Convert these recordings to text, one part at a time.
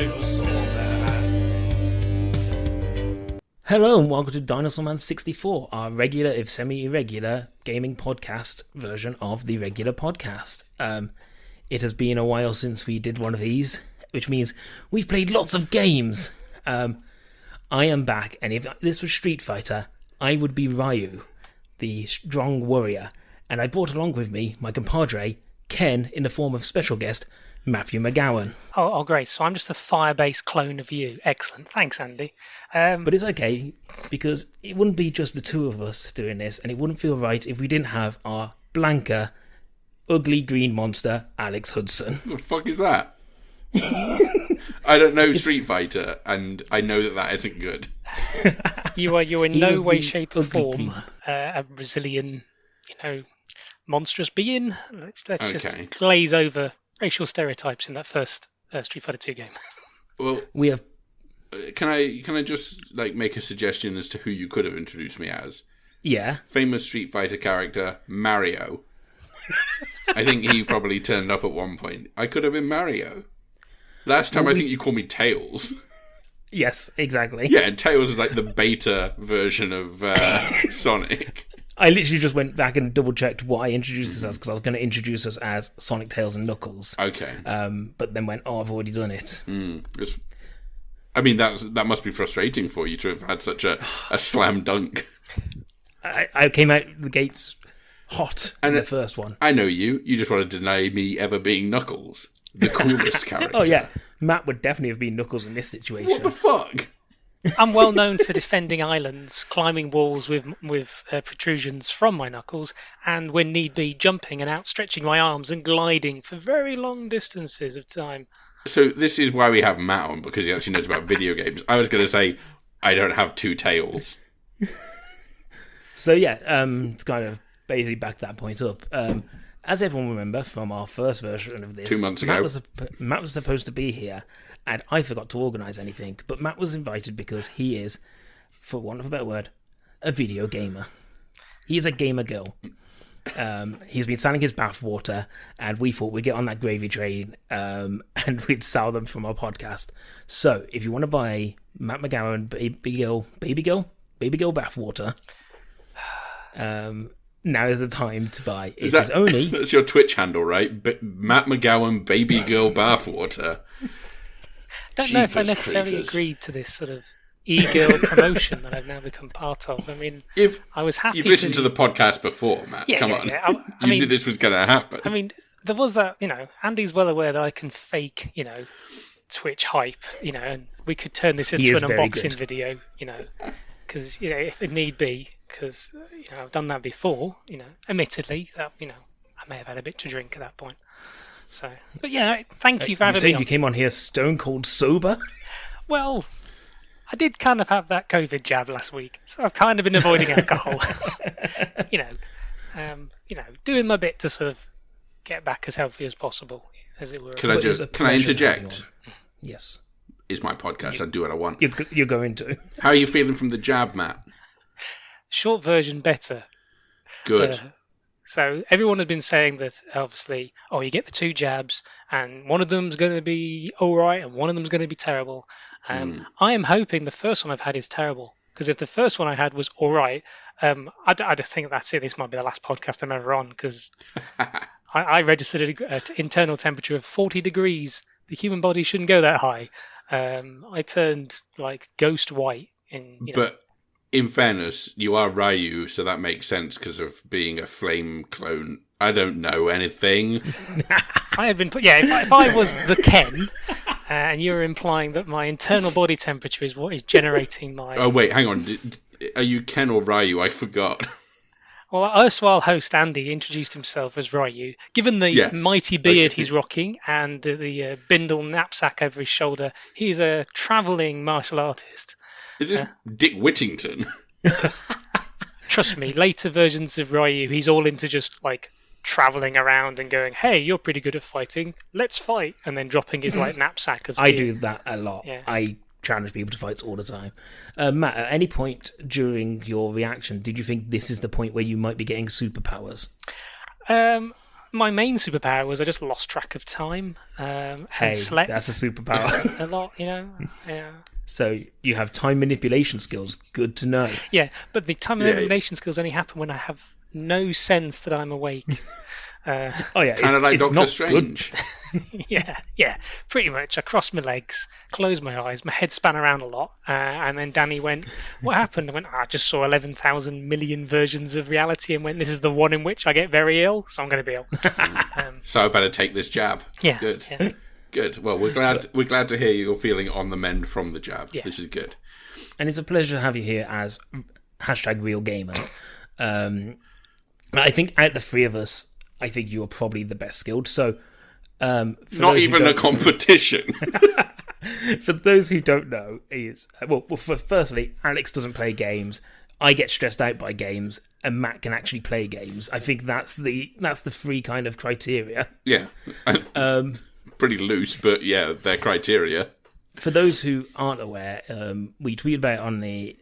Dinosaur Man. Hello and welcome to Dinosaur Man 64, our regular, if semi-irregular, gaming podcast version of the regular podcast. It has been a while since we did one of these, which means we've played lots of games. I am back, and if this was Street Fighter, I would be Ryu, the strong warrior, and I brought along with me my compadre, Ken, in the form of special guest, Matthew McGowan. Oh, great. So I'm just a Firebase clone of you. Excellent. Thanks, Andy. But it's okay, because it wouldn't be just the two of us doing this, and it wouldn't feel right if we didn't have our blanker, ugly green monster, Alex Hudson. What the fuck is that? I don't know Street Fighter, and I know that isn't good. You are in no way, shape, or form a Brazilian, monstrous being. Let's just glaze over racial stereotypes in that first Street Fighter 2 game. Well, we have. Can I just make a suggestion as to who you could have introduced me as? Yeah. Famous Street Fighter character Mario. I think he probably turned up at one point. I could have been Mario. Last time I think you called me Tails. Yes, exactly. Yeah, and Tails is like the beta version of Sonic. I literally just went back and double-checked what I introduced us as, because I was going to introduce us as Sonic, Tails, and Knuckles. Okay. But then went, I've already done it. That must be frustrating for you to have had such a slam dunk. I came out the gates hot in the first one. I know you. You just want to deny me ever being Knuckles, the coolest character. Oh, yeah. Matt would definitely have been Knuckles in this situation. What the fuck? I'm well known for defending islands, climbing walls with protrusions from my knuckles, and when need be, jumping and outstretching my arms and gliding for very long distances of time. So this is why we have Matt on, because he actually knows about video games. I was going to say, I don't have two tails. So yeah, to kind of basically back that point up, as everyone will remember from our first version of this, 2 months ago, Matt was supposed to be here, and I forgot to organise anything. But Matt was invited because he is, for want of a better word, a video gamer. He is a gamer girl. He's been selling his bathwater, and we thought we'd get on that gravy train and we'd sell them from our podcast. So if you want to buy Matt McGowan baby girl bathwater, now is the time to buy. That's your Twitch handle, right? Matt McGowan baby girl bathwater. Don't know if I necessarily agreed to this sort of e-girl promotion that I've now become part of. I mean, I was happy. You've listened to the podcast before, Matt. Come on. You knew this was going to happen. I mean, there was that, Andy's well aware that I can fake, Twitch hype, and we could turn this into an unboxing video, because, if it need be, because, I've done that before, admittedly, that, I may have had a bit to drink at that point. So, but yeah, thank you for having me on. You came on here stone cold sober? Well, I did kind of have that COVID jab last week, so I've kind of been avoiding alcohol. Doing my bit to sort of get back as healthy as possible, as it were. Can I interject? Yes. It's my podcast. I do what I want. You're going to. How are you feeling from the jab, Matt? Short version, better. Good. So everyone has been saying that, obviously, you get the 2 jabs, and one of them's going to be all right, and one of them's going to be terrible. I am hoping the first one I've had is terrible, because if the first one I had was all right, I think that's it. This might be the last podcast I'm ever on, because I registered an internal temperature of 40 degrees. The human body shouldn't go that high. I turned ghost white. But in fairness, you are Ryu, so that makes sense because of being a flame clone. I don't know anything. I had been put. Yeah, if I was the Ken, and you're implying that my internal body temperature is what is generating my. Oh wait, hang on. Are you Ken or Ryu? I forgot. Well, erstwhile host Andy introduced himself as Ryu. Given the mighty beard he's rocking and the bindle knapsack over his shoulder, he's a travelling martial artist. Is this Dick Whittington? Trust me, later versions of Ryu, he's all into just travelling around and going, "Hey, you're pretty good at fighting. Let's fight," and then dropping his knapsack of. I do that a lot. Yeah. I challenge people to fights all the time. Matt, at any point during your reaction, did you think this is the point where you might be getting superpowers? my main superpower was I just lost track of time and Hey, slept that's a superpower. a lot, Yeah. So you have time manipulation skills. Good to know. Yeah, but the time manipulation skills only happen when I have no sense that I'm awake. Oh yeah, Kind of like it's Doctor not Strange. Yeah, pretty much. I crossed my legs, closed my eyes, my head span around a lot, and then Danny went, "What happened?" I went, "I just saw 11,000 million versions of reality," and went, "This is the one in which I get very ill, so I'm going to be ill." So I better take this jab. Yeah, Good. yeah. Good. Well, we're glad to hear you're feeling on the mend from the jab. Yeah. This is good. And it's a pleasure to have you here as #RealGamer. I think out of the three of us, I think you are probably the best skilled. So, Not even a competition. for those who don't know, firstly, Alex doesn't play games. I get stressed out by games, and Matt can actually play games. I think that's the three kind of criteria. Yeah. Pretty loose, but yeah, their criteria. For those who aren't aware, we tweeted about it on the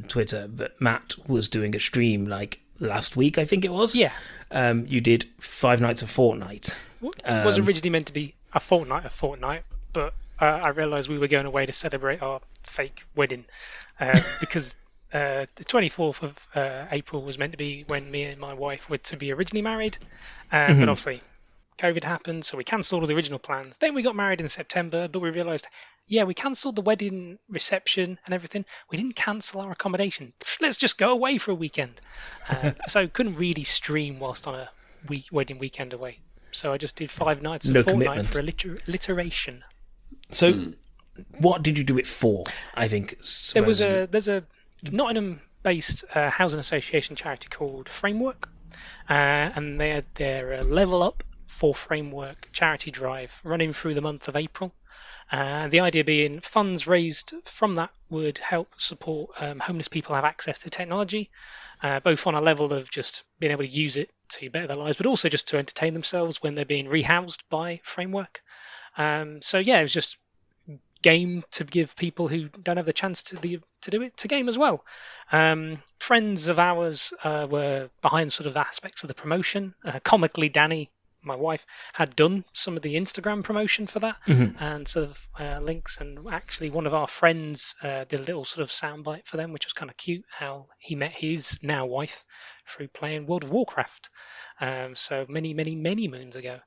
Twitter that Matt was doing a stream like last week, I think it was. Yeah. You did 5 nights of Fortnite. It was originally meant to be a fortnight, but I realised we were going away to celebrate our fake wedding because the 24th of April was meant to be when me and my wife were to be originally married, but obviously COVID happened, so we cancelled all the original plans. Then we got married in September, but we realised, we cancelled the wedding reception and everything. We didn't cancel our accommodation. Let's just go away for a weekend. So couldn't really stream whilst on a wedding weekend away. So I just did 5 nights of Fortnite for alliteration. So, what did you do it for? I think there's a Nottingham-based housing association charity called Framework, and they had their Level Up for Framework charity drive running through the month of April. The idea being funds raised from that would help support homeless people have access to technology, both on a level of just being able to use it to better their lives, but also just to entertain themselves when they're being rehoused by Framework. It was just game to give people who don't have the chance to do it to game as well. Friends of ours were behind sort of aspects of the promotion. Comically, Danny, my wife, had done some of the Instagram promotion for that and sort of links, and actually one of our friends did a little sort of soundbite for them, which was kind of cute, how he met his now wife through playing World of Warcraft so many moons ago.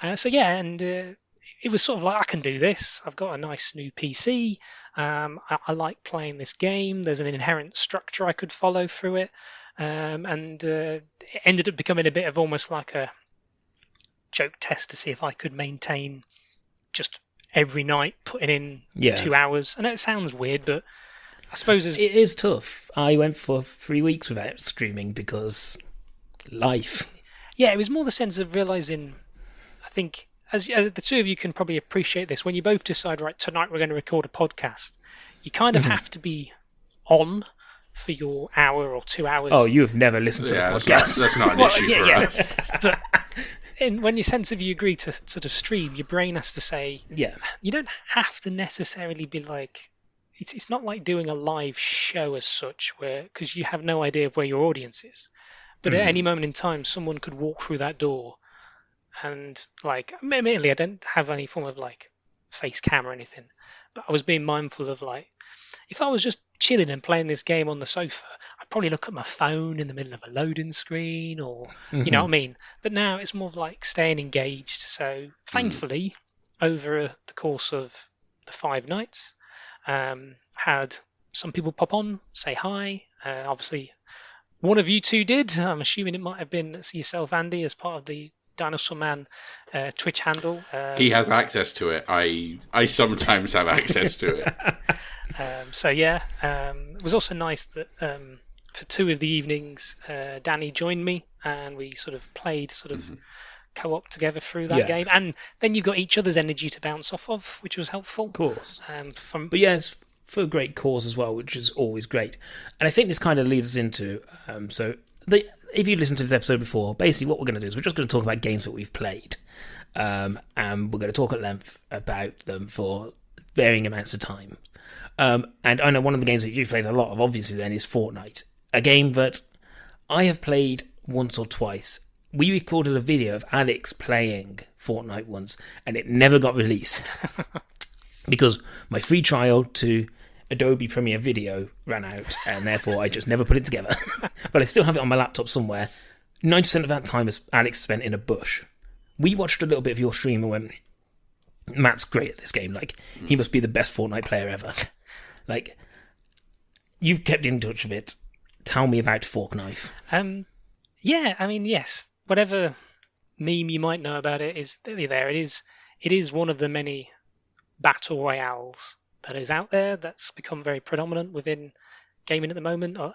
It was sort of like, I can do this. I've got a nice new PC. I like playing this game. There's an inherent structure I could follow through it. It ended up becoming a bit of almost like a joke test to see if I could maintain just every night putting in 2 hours. I know it sounds weird, but I suppose it is tough. I went for 3 weeks without streaming because life. Yeah, it was more the sense of realising, I think, as the two of you can probably appreciate this, when you both decide, right, tonight we're going to record a podcast, you kind of have to be on for your hour or 2 hours. Oh, you have never listened to the podcast. That's not an issue for us. But when you sense of you agree to sort of stream, your brain has to say, you don't have to necessarily be like, it's not like doing a live show as such, because you have no idea of where your audience is. But at any moment in time, someone could walk through that door, and like, admittedly, I don't have any form of like face cam or anything, but I was being mindful of like, if I was just chilling and playing this game on the sofa, I'd probably look at my phone in the middle of a loading screen, or you know what I mean. But now it's more of like staying engaged. So thankfully, over the course of the 5 nights, had some people pop on, say hi. Obviously, one of you two did. I'm assuming it might have been yourself, Andy, as part of the Dinosaur Man Twitch handle. He has access to it. I sometimes have access to it. It was also nice that for 2 of the evenings, Danny joined me, and we sort of played co-op together through that game. And then you've got each other's energy to bounce off of, which was helpful. Of course. But it's for a great cause as well, which is always great. And I think this kind of leads us into... if you listened to this episode before, basically what we're going to do is we're just going to talk about games that we've played. And we're going to talk at length about them for varying amounts of time. And I know one of the games that you've played a lot of, obviously, then, is Fortnite. A game that I have played once or twice, we recorded a video of Alex playing Fortnite once, and it never got released because my free trial to Adobe Premiere Video ran out, and therefore I just never put it together. But I still have it on my laptop somewhere. 90% of that time is Alex spent in a bush. We watched a little bit of your stream and went, Matt's great at this game. Like, he must be the best Fortnite player ever. Like, you've kept in touch with it. Tell me about Fork Knife. Yeah, I mean, yes. Whatever meme you might know about it is there. It is one of the many battle royales that is out there that's become very predominant within gaming at the moment. Or,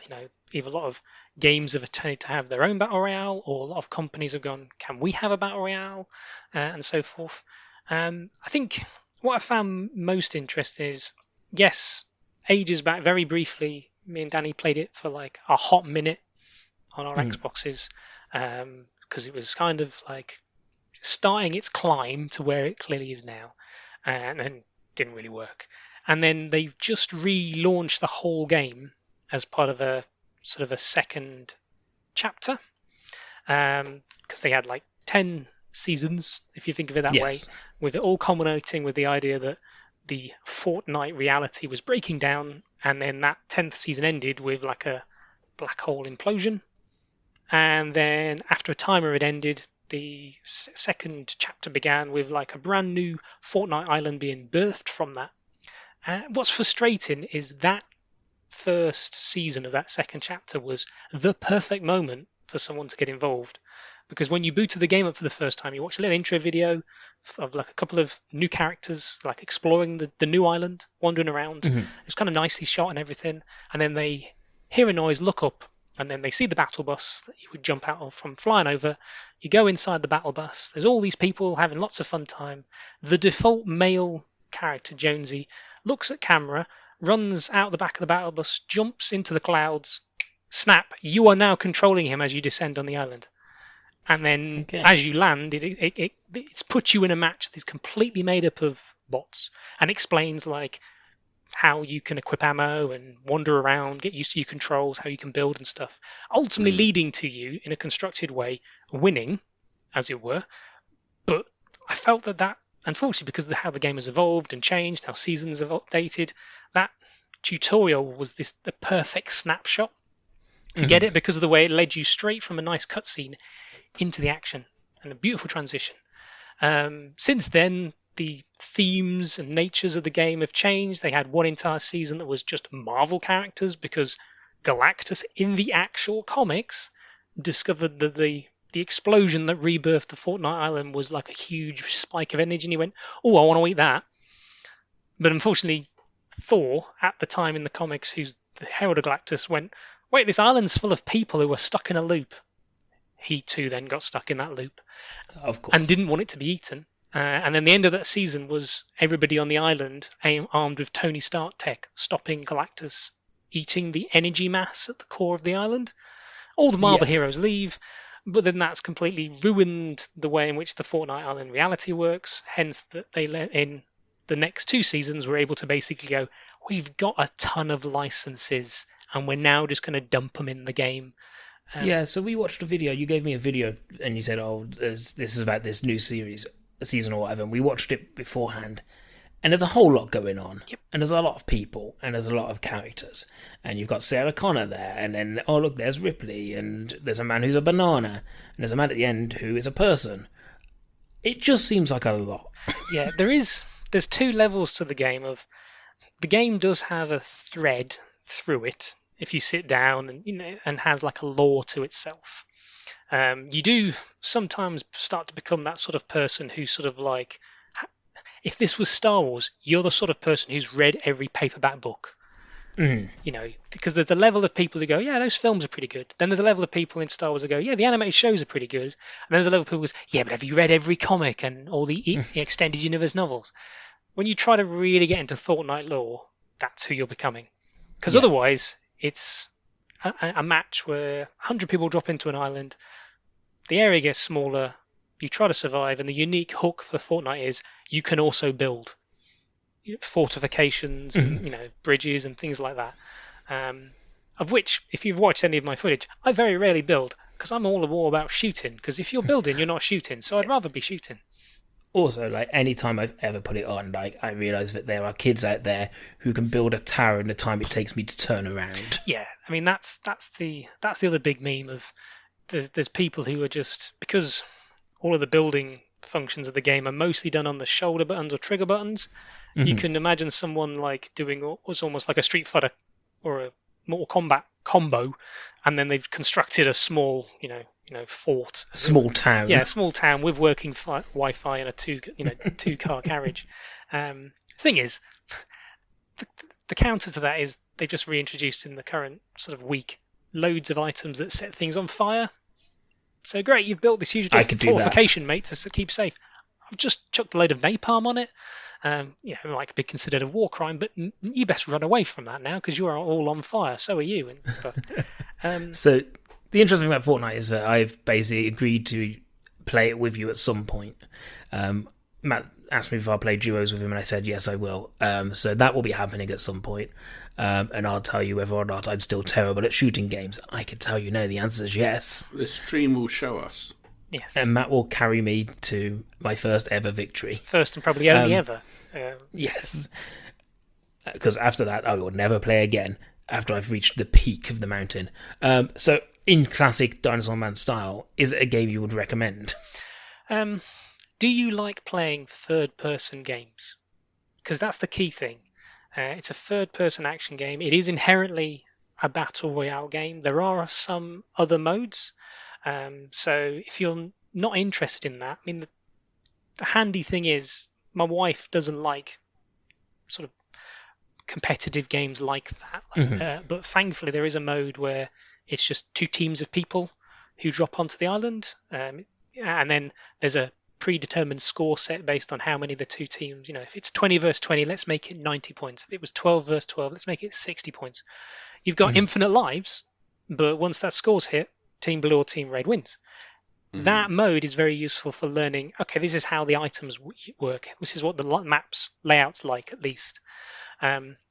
either a lot of games have tended to have their own battle royale, or a lot of companies have gone, can we have a battle royale, and so forth. I think what I found most interesting is, yes, ages back, very briefly, me and Danny played it for like a hot minute on our Xboxes, because it was kind of like starting its climb to where it clearly is now, and then didn't really work. And then they've just relaunched the whole game as part of a sort of a second chapter, because they had like 10 seasons, if you think of it that way, with it all culminating with the idea that the Fortnite reality was breaking down, and then that 10th season ended with like a black hole implosion. And then after a timer had ended, the second chapter began with like a brand new Fortnite island being birthed from that. What's frustrating is that first season of that second chapter was the perfect moment for someone to get involved, because when you booted the game up for the first time, you watch a little intro video of like a couple of new characters like exploring the new island, wandering around. It's kind of nicely shot and everything, and then they hear a noise, look up, and then they see the battle bus that you would jump out of from flying over. You go inside the battle bus, there's all these people having lots of fun time. The default male character, Jonesy, looks at camera, runs out the back of the battle bus, jumps into the clouds. Snap, you are now controlling him as you descend on the island. And then as you land, it's put you in a match that's completely made up of bots, and explains like how you can equip ammo and wander around, get used to your controls, how you can build and stuff, ultimately leading to you in a constructed way winning, as it were. But I felt that unfortunately, because of how the game has evolved and changed, how seasons have updated, that tutorial was the perfect snapshot to get it, because of the way it led you straight from a nice cutscene into the action, and a beautiful transition. Since then, the themes and natures of the game have changed. They had one entire season that was just Marvel characters, because Galactus in the actual comics discovered that the explosion that rebirthed the Fortnite island was like a huge spike of energy, and he went, oh, I want to eat that. But unfortunately, Thor, at the time in the comics, who's the Herald of Galactus, went, wait, this island's full of people who are stuck in a loop. He too then got stuck in that loop, of course, and didn't want it to be eaten. And then the end of that season was everybody on the island armed with Tony Stark tech, stopping Galactus eating the energy mass at the core of the island. All the Marvel heroes leave, but then that's completely ruined the way in which the Fortnite Island reality works. Hence, that they let in the next 2 seasons were able to basically go, we've got a ton of licenses, and we're now just going to dump them in the game. So we watched a video. You gave me a video, and you said, "Oh, this is about this new season or whatever." And we watched it beforehand, and there's a whole lot going on, and there's a lot of people, and there's a lot of characters, and you've got Sarah Connor there, and then look, there's Ripley, and there's a man who's a banana, and there's a man at the end who is a person. It just seems like a lot. Yeah, there's 2 levels to the game. The game does have a thread through it. If you sit down and has like a lore to itself, you do sometimes start to become that sort of person who's sort of like, if this was Star Wars, you're the sort of person who's read every paperback book. Because there's a level of people who go, yeah, those films are pretty good. Then there's a level of people in Star Wars who go, yeah, the animated shows are pretty good. And then there's a level of people who goes, yeah, but have you read every comic and all the extended universe novels? When you try to really get into Fortnite lore, that's who you're becoming. Because otherwise, it's a match where 100 people drop into an island, the area gets smaller, you try to survive, and the unique hook for Fortnite is you can also build fortifications, and, bridges and things like that. Of which, if you've watched any of my footage, I very rarely build. because I'm all about shooting. Because if you're building, you're not shooting. So I'd rather be shooting. Also, like, any time I've ever put it on, like, I realise that there are kids out there who can build a tower in the time it takes me to turn around. Yeah, I mean that's the other big meme of there's people who are just, because all of the building functions of the game are mostly done on the shoulder buttons or trigger buttons. You can imagine someone like doing what's almost like a Street Fighter or a Mortal Kombat combo, and then they've constructed a small, fort, Small town. yeah, a small town with working Wi-Fi and a two-car carriage. Thing is, the counter to that is they just reintroduced in the current sort of week loads of items that set things on fire. So great, you've built this huge fortification, mate, to keep safe. I've just chucked a load of napalm on it. It might be considered a war crime, but you best run away from that now because you are all on fire. So are you and stuff. So the interesting thing about Fortnite is that I've basically agreed to play it with you at some point. Matt asked me if I'll play duos with him, and I said yes, I will. So that will be happening at some point. And I'll tell you whether or not I'm still terrible at shooting games. I can tell you no, the answer is yes. The stream will show us. Yes. And Matt will carry me to my first ever victory. First and probably only ever. Yes. Because after that, I will never play again after I've reached the peak of the mountain. So, in classic Dinosaur Man style, is it a game you would recommend? Do you like playing third-person games? Because that's the key thing. It's a third-person action game. It is inherently a battle royale game. There are some other modes. So if you're not interested in that, I mean, the handy thing is my wife doesn't like sort of competitive games like that. But thankfully there is a mode where it's just two teams of people who drop onto the island. And then there's a predetermined score set based on how many the two teams, if it's 20 versus 20, let's make it 90 points. If it was 12 versus 12, let's make it 60 points. You've got infinite lives, but once that score's hit, Team Blue or Team Red wins. That mode is very useful for learning, okay, this is how the items work. This is what the maps layout's like, at least.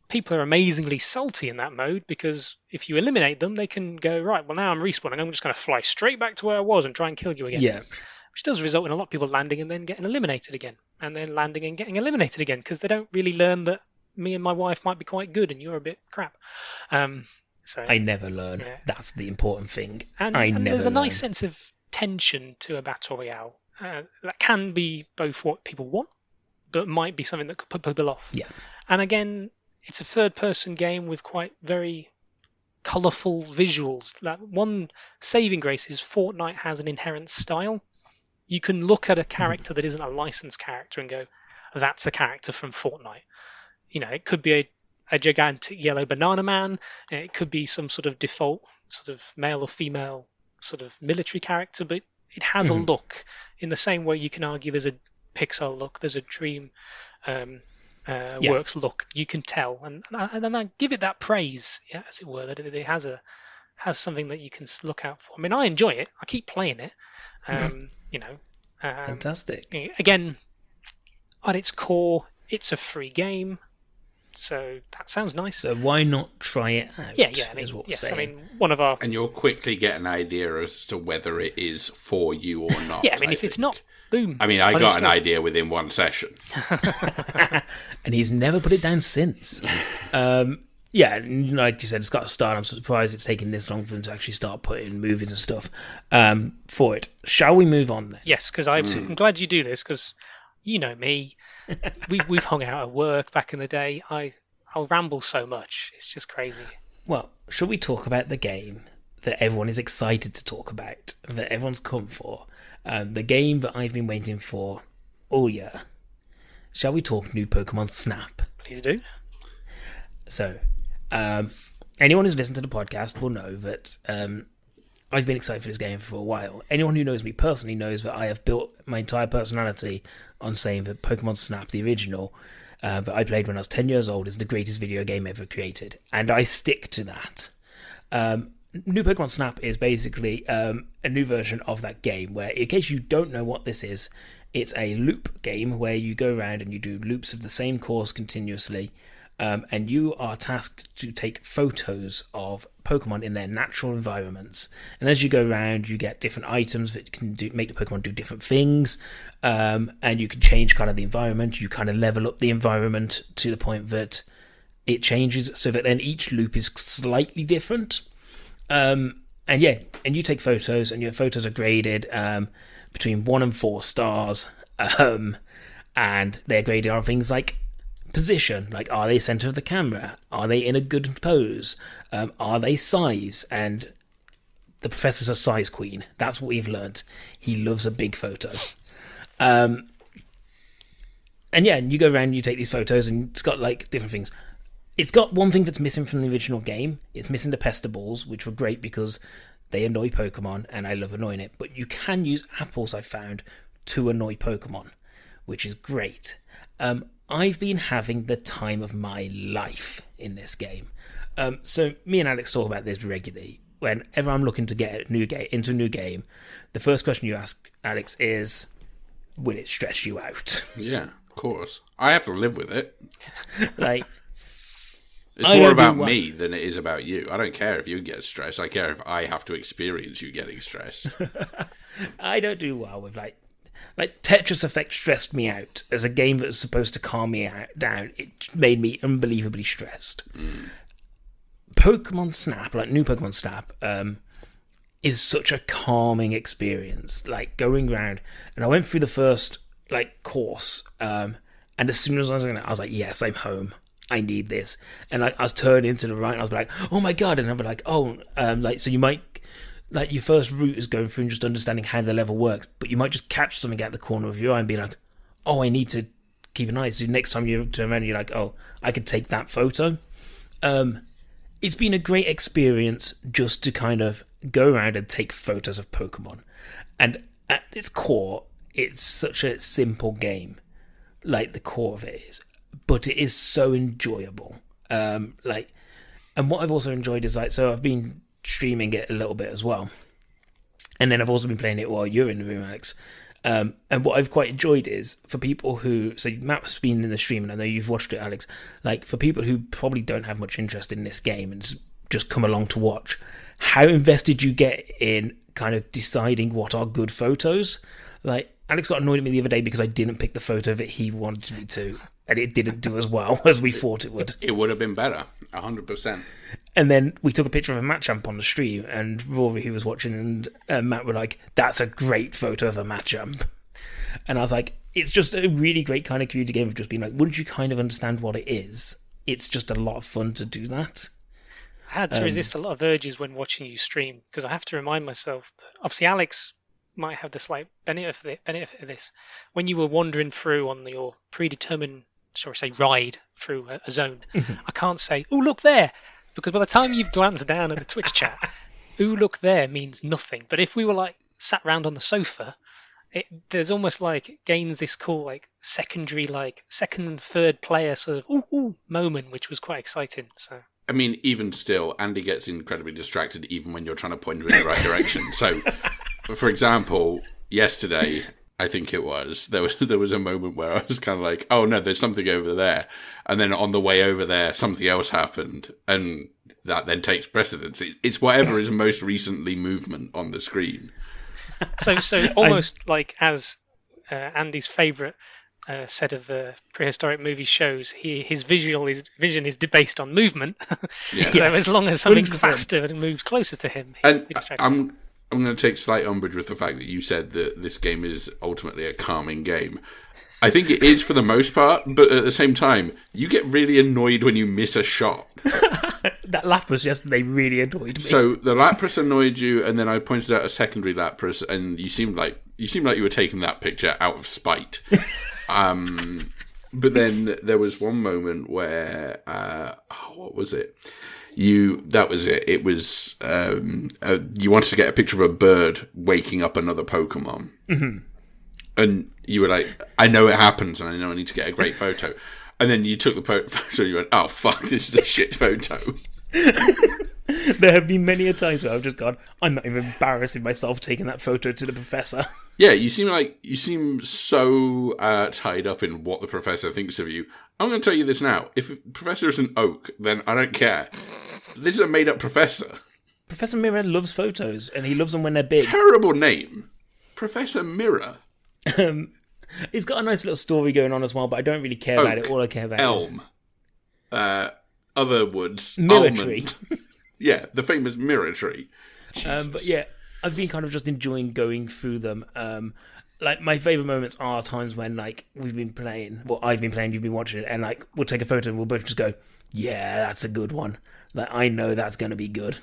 People are amazingly salty in that mode because if you eliminate them, they can go, right, well, now I'm respawning. I'm just going to fly straight back to where I was and try and kill you again. Yeah. Which does result in a lot of people landing and then getting eliminated again. And then landing and getting eliminated again because they don't really learn that me and my wife might be quite good and you're a bit crap. So I never learn. Yeah. That's the important thing. And there's a nice sense of tension to a battle royale that can be both what people want, but might be something that could put people off. Yeah. And again, it's a third-person game with quite very colourful visuals. That one saving grace is Fortnite has an inherent style. You can look at a character that isn't a licensed character and go, that's a character from Fortnite. It could be a gigantic yellow banana man. It could be some sort of default sort of male or female sort of military character, but it has a look in the same way you can argue there's a Pixar look, there's a Dream Works look. You can tell, and I give it that praise, as it were, that it has something that you can look out for. I mean, I enjoy it. I keep playing it. Fantastic. Again, at its core, it's a free game. So that sounds nice. So why not try it out? Yeah. I mean, one of our... And you'll quickly get an idea as to whether it is for you or not. Yeah, I mean, if it's not, boom. I mean, I got an idea within one session. And he's never put it down since. Yeah, like you said, it's got to start. I'm surprised it's taken this long for them to actually start putting movies and stuff for it. Shall we move on then? Yes, because I'm glad you do this, because you know me. We've hung out at work back in the day. I'll ramble so much. It's just crazy. Well, shall we talk about the game that everyone is excited to talk about, that everyone's come for, the game that I've been waiting for all year? Shall we talk new Pokemon Snap? Please do. So, anyone who's listened to the podcast will know that I've been excited for this game for a while. Anyone who knows me personally knows that I have built my entire personality on saying that Pokemon Snap, the original, that I played when I was 10 years old, is the greatest video game ever created. And I stick to that. New Pokemon Snap is basically a new version of that game where, in case you don't know what this is, it's a loop game where you go around and you do loops of the same course continuously. and you are tasked to take photos of Pokemon in their natural environments. And as you go around, you get different items that can make the Pokemon do different things, and you can change kind of the environment. You kind of level up the environment to the point that it changes, so that then each loop is slightly different. And you take photos, and your photos are graded between 1 and 4 stars, and they're graded on things like position, like are they center of the camera, are they in a good pose, are they size, and the professor's a size queen. That's what we've learned. He loves a big photo. And you go around and you take these photos, and it's got like different things. It's got one thing that's missing from the original game. It's missing the Pestaballs, which were great because they annoy Pokemon, and I love annoying it. But you can use apples, I found, to annoy Pokemon, which is great. I've been having the time of my life in this game. So me and Alex talk about this regularly. Whenever I'm looking to get into a new game, the first question you ask Alex is, will it stress you out? Yeah, of course. I have to live with it. Like, it's more about me than it is about you. I don't care if you get stressed. I care if I have to experience you getting stressed. I don't do well with like Tetris Effect stressed me out. As a game that was supposed to calm me down, it made me unbelievably stressed. Pokemon Snap, like new Pokemon Snap, is such a calming experience. Like going around, and I went through the first like course, and as soon as I was like, yes, I'm home. I need this. And like I was turning to the right, and I was like, oh my god, and I'd be like, so you might. Like, your first route is going through and just understanding how the level works, but you might just catch something out the corner of your eye and be like, oh, I need to keep an eye. So next time you turn around, you're like, oh, I could take that photo. It's been a great experience just to kind of go around and take photos of Pokemon. And at its core, it's such a simple game. Like, the core of it is. But it is so enjoyable. And what I've also enjoyed is, like, so I've been streaming it a little bit as well, and then I've also been playing it while you're in the room, Alex, and what I've quite enjoyed is for people who, so Matt's been in the stream and I know you've watched it, Alex, like for people who probably don't have much interest in this game and just come along to watch, how invested you get in kind of deciding what are good photos. Like Alex got annoyed at me the other day because I didn't pick the photo that he wanted me to, and it didn't do as well as we thought it would. It would have been better, 100%. And then we took a picture of a Machamp on the stream, and Rory, who was watching, and Matt were like, that's a great photo of a Machamp. And I was like, it's just a really great kind of community game of just being like, wouldn't you kind of understand what it is? It's just a lot of fun to do that. I had to resist a lot of urges when watching you stream, because I have to remind myself that obviously Alex might have the slight benefit of this. When you were wandering through on your predetermined, shall we say, ride through a zone, I can't say, oh, look there, because by the time you've glanced down at the Twitch chat, ooh, look there means nothing. But if we were like sat round on the sofa, there's almost like it gains this cool like secondary, like second and third player sort of ooh moment, which was quite exciting. So I mean, even still, Andy gets incredibly distracted even when you're trying to point him in the right direction. So, for example, yesterday, I think it was, there was a moment where I was kind of like, oh no, there's something over there. And then on the way over there, something else happened. And that then takes precedence. It's whatever is most recently movement on the screen. So almost like as Andy's favourite set of prehistoric movie shows, his vision is based on movement. Yes. So as long as something's 100%. faster and moves closer to him, And I'm going to take slight umbrage with the fact that you said that this game is ultimately a calming game. I think it is for the most part, but at the same time, you get really annoyed when you miss a shot. That Lapras yesterday really annoyed me. So the Lapras annoyed you, and then I pointed out a secondary Lapras, and you seemed like you were taking that picture out of spite. But then there was one moment where what was it? That was it. It was you wanted to get a picture of a bird waking up another Pokemon, and you were like, "I know it happens, and I know I need to get a great photo." And then you took the photo, and you went, "Oh fuck, this is a shit photo." There have been many a times where I've just gone, I'm not even embarrassing myself taking that photo to the professor. Yeah, you seem so tied up in what the professor thinks of you. I'm going to tell you this now. If a professor is an oak, then I don't care. This is a made-up professor. Professor Mirror loves photos, and he loves them when they're big. Terrible name. Professor Mirror. He's got a nice little story going on as well, but I don't really care about it. All I care about is... Elm. Other woods. Mirror almond. tree. Yeah, the famous mirror tree. But yeah, I've been kind of just enjoying going through them. Like, my favourite moments are times when, like, we've been playing, well, I've been playing, you've been watching it, and, like, we'll take a photo and we'll both just go, yeah, that's a good one. Like, I know that's going to be good.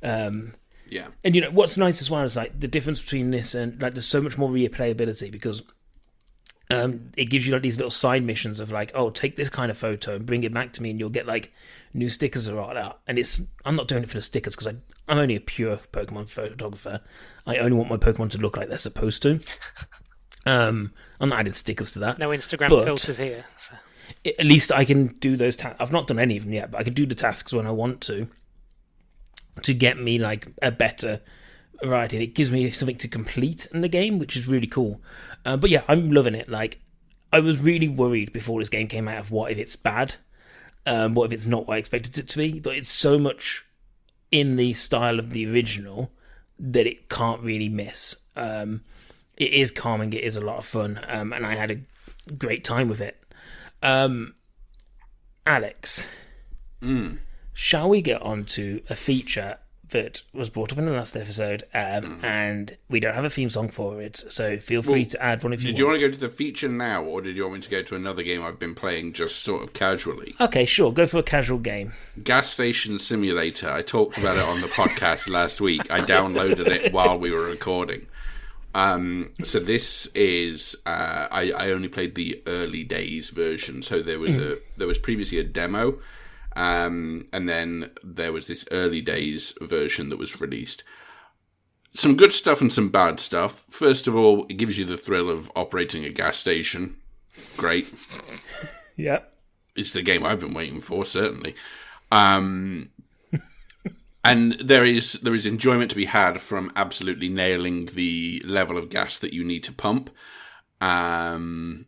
Yeah. And, you know, what's nice as well is, like, the difference between this and, like, there's so much more replayability because it gives you, like, these little side missions of, like, oh, take this kind of photo and bring it back to me and you'll get, like, new stickers are out. And I'm not doing it for the stickers because I'm only a pure Pokemon photographer. I only want my Pokemon to look like they're supposed to. I'm not adding stickers to that. No Instagram filters here. So. At least I can do those tasks. I've not done any of them yet, but I can do the tasks when I want to get me, like, a better variety. And it gives me something to complete in the game, which is really cool. But yeah, I'm loving it. Like, I was really worried before this game came out of what if it's bad? What if it's not what I expected it to be? But it's so much in the style of the original that it can't really miss. It is calming, it is a lot of fun, and I had a great time with it. Alex, shall we get on to a feature that was brought up in the last episode, and we don't have a theme song for it, so feel free to add one if you want. Did you want to go to the feature now, or did you want me to go to another game I've been playing just sort of casually? Okay, sure, go for a casual game. Gas Station Simulator. I talked about it on the podcast last week. I downloaded it while we were recording. So this is I only played the early days version. So there was previously a demo, and then there was this early days version that was released. Some good stuff and some bad stuff. First of all, it gives you the thrill of operating a gas station. Great. Yeah. It's the game I've been waiting for, certainly. And there is enjoyment to be had from absolutely nailing the level of gas that you need to pump. And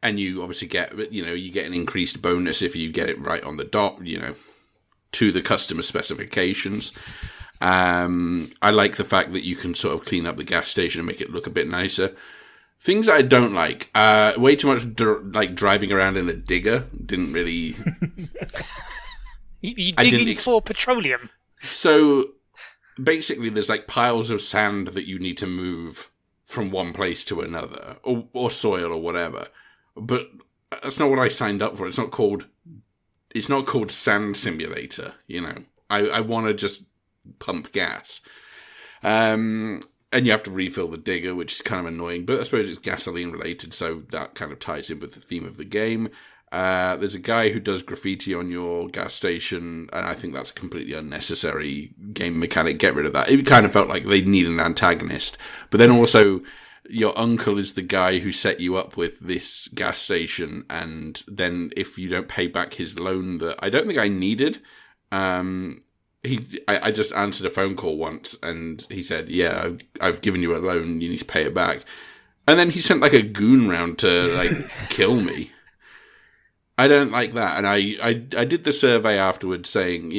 you obviously get an increased bonus if you get it right on the dot, to the customer specifications. I like the fact that you can sort of clean up the gas station and make it look a bit nicer. Things I don't like, way too much driving around in a digger. Didn't really. You digging for petroleum? So basically, there's like piles of sand that you need to move from one place to another, or soil or whatever. But that's not what I signed up for. It's not called Sand Simulator. I want to just pump gas. And you have to refill the digger, which is kind of annoying. But I suppose it's gasoline related, so that kind of ties in with the theme of the game. There's a guy who does graffiti on your gas station, and I think that's a completely unnecessary game mechanic. Get rid of that. It kind of felt like they need an antagonist. But then also, your uncle is the guy who set you up with this gas station, and then if you don't pay back his loan that I don't think I needed, I just answered a phone call once, and he said, yeah, I've given you a loan, you need to pay it back. And then he sent like a goon round to kill me. I don't like that, and I did the survey afterwards saying,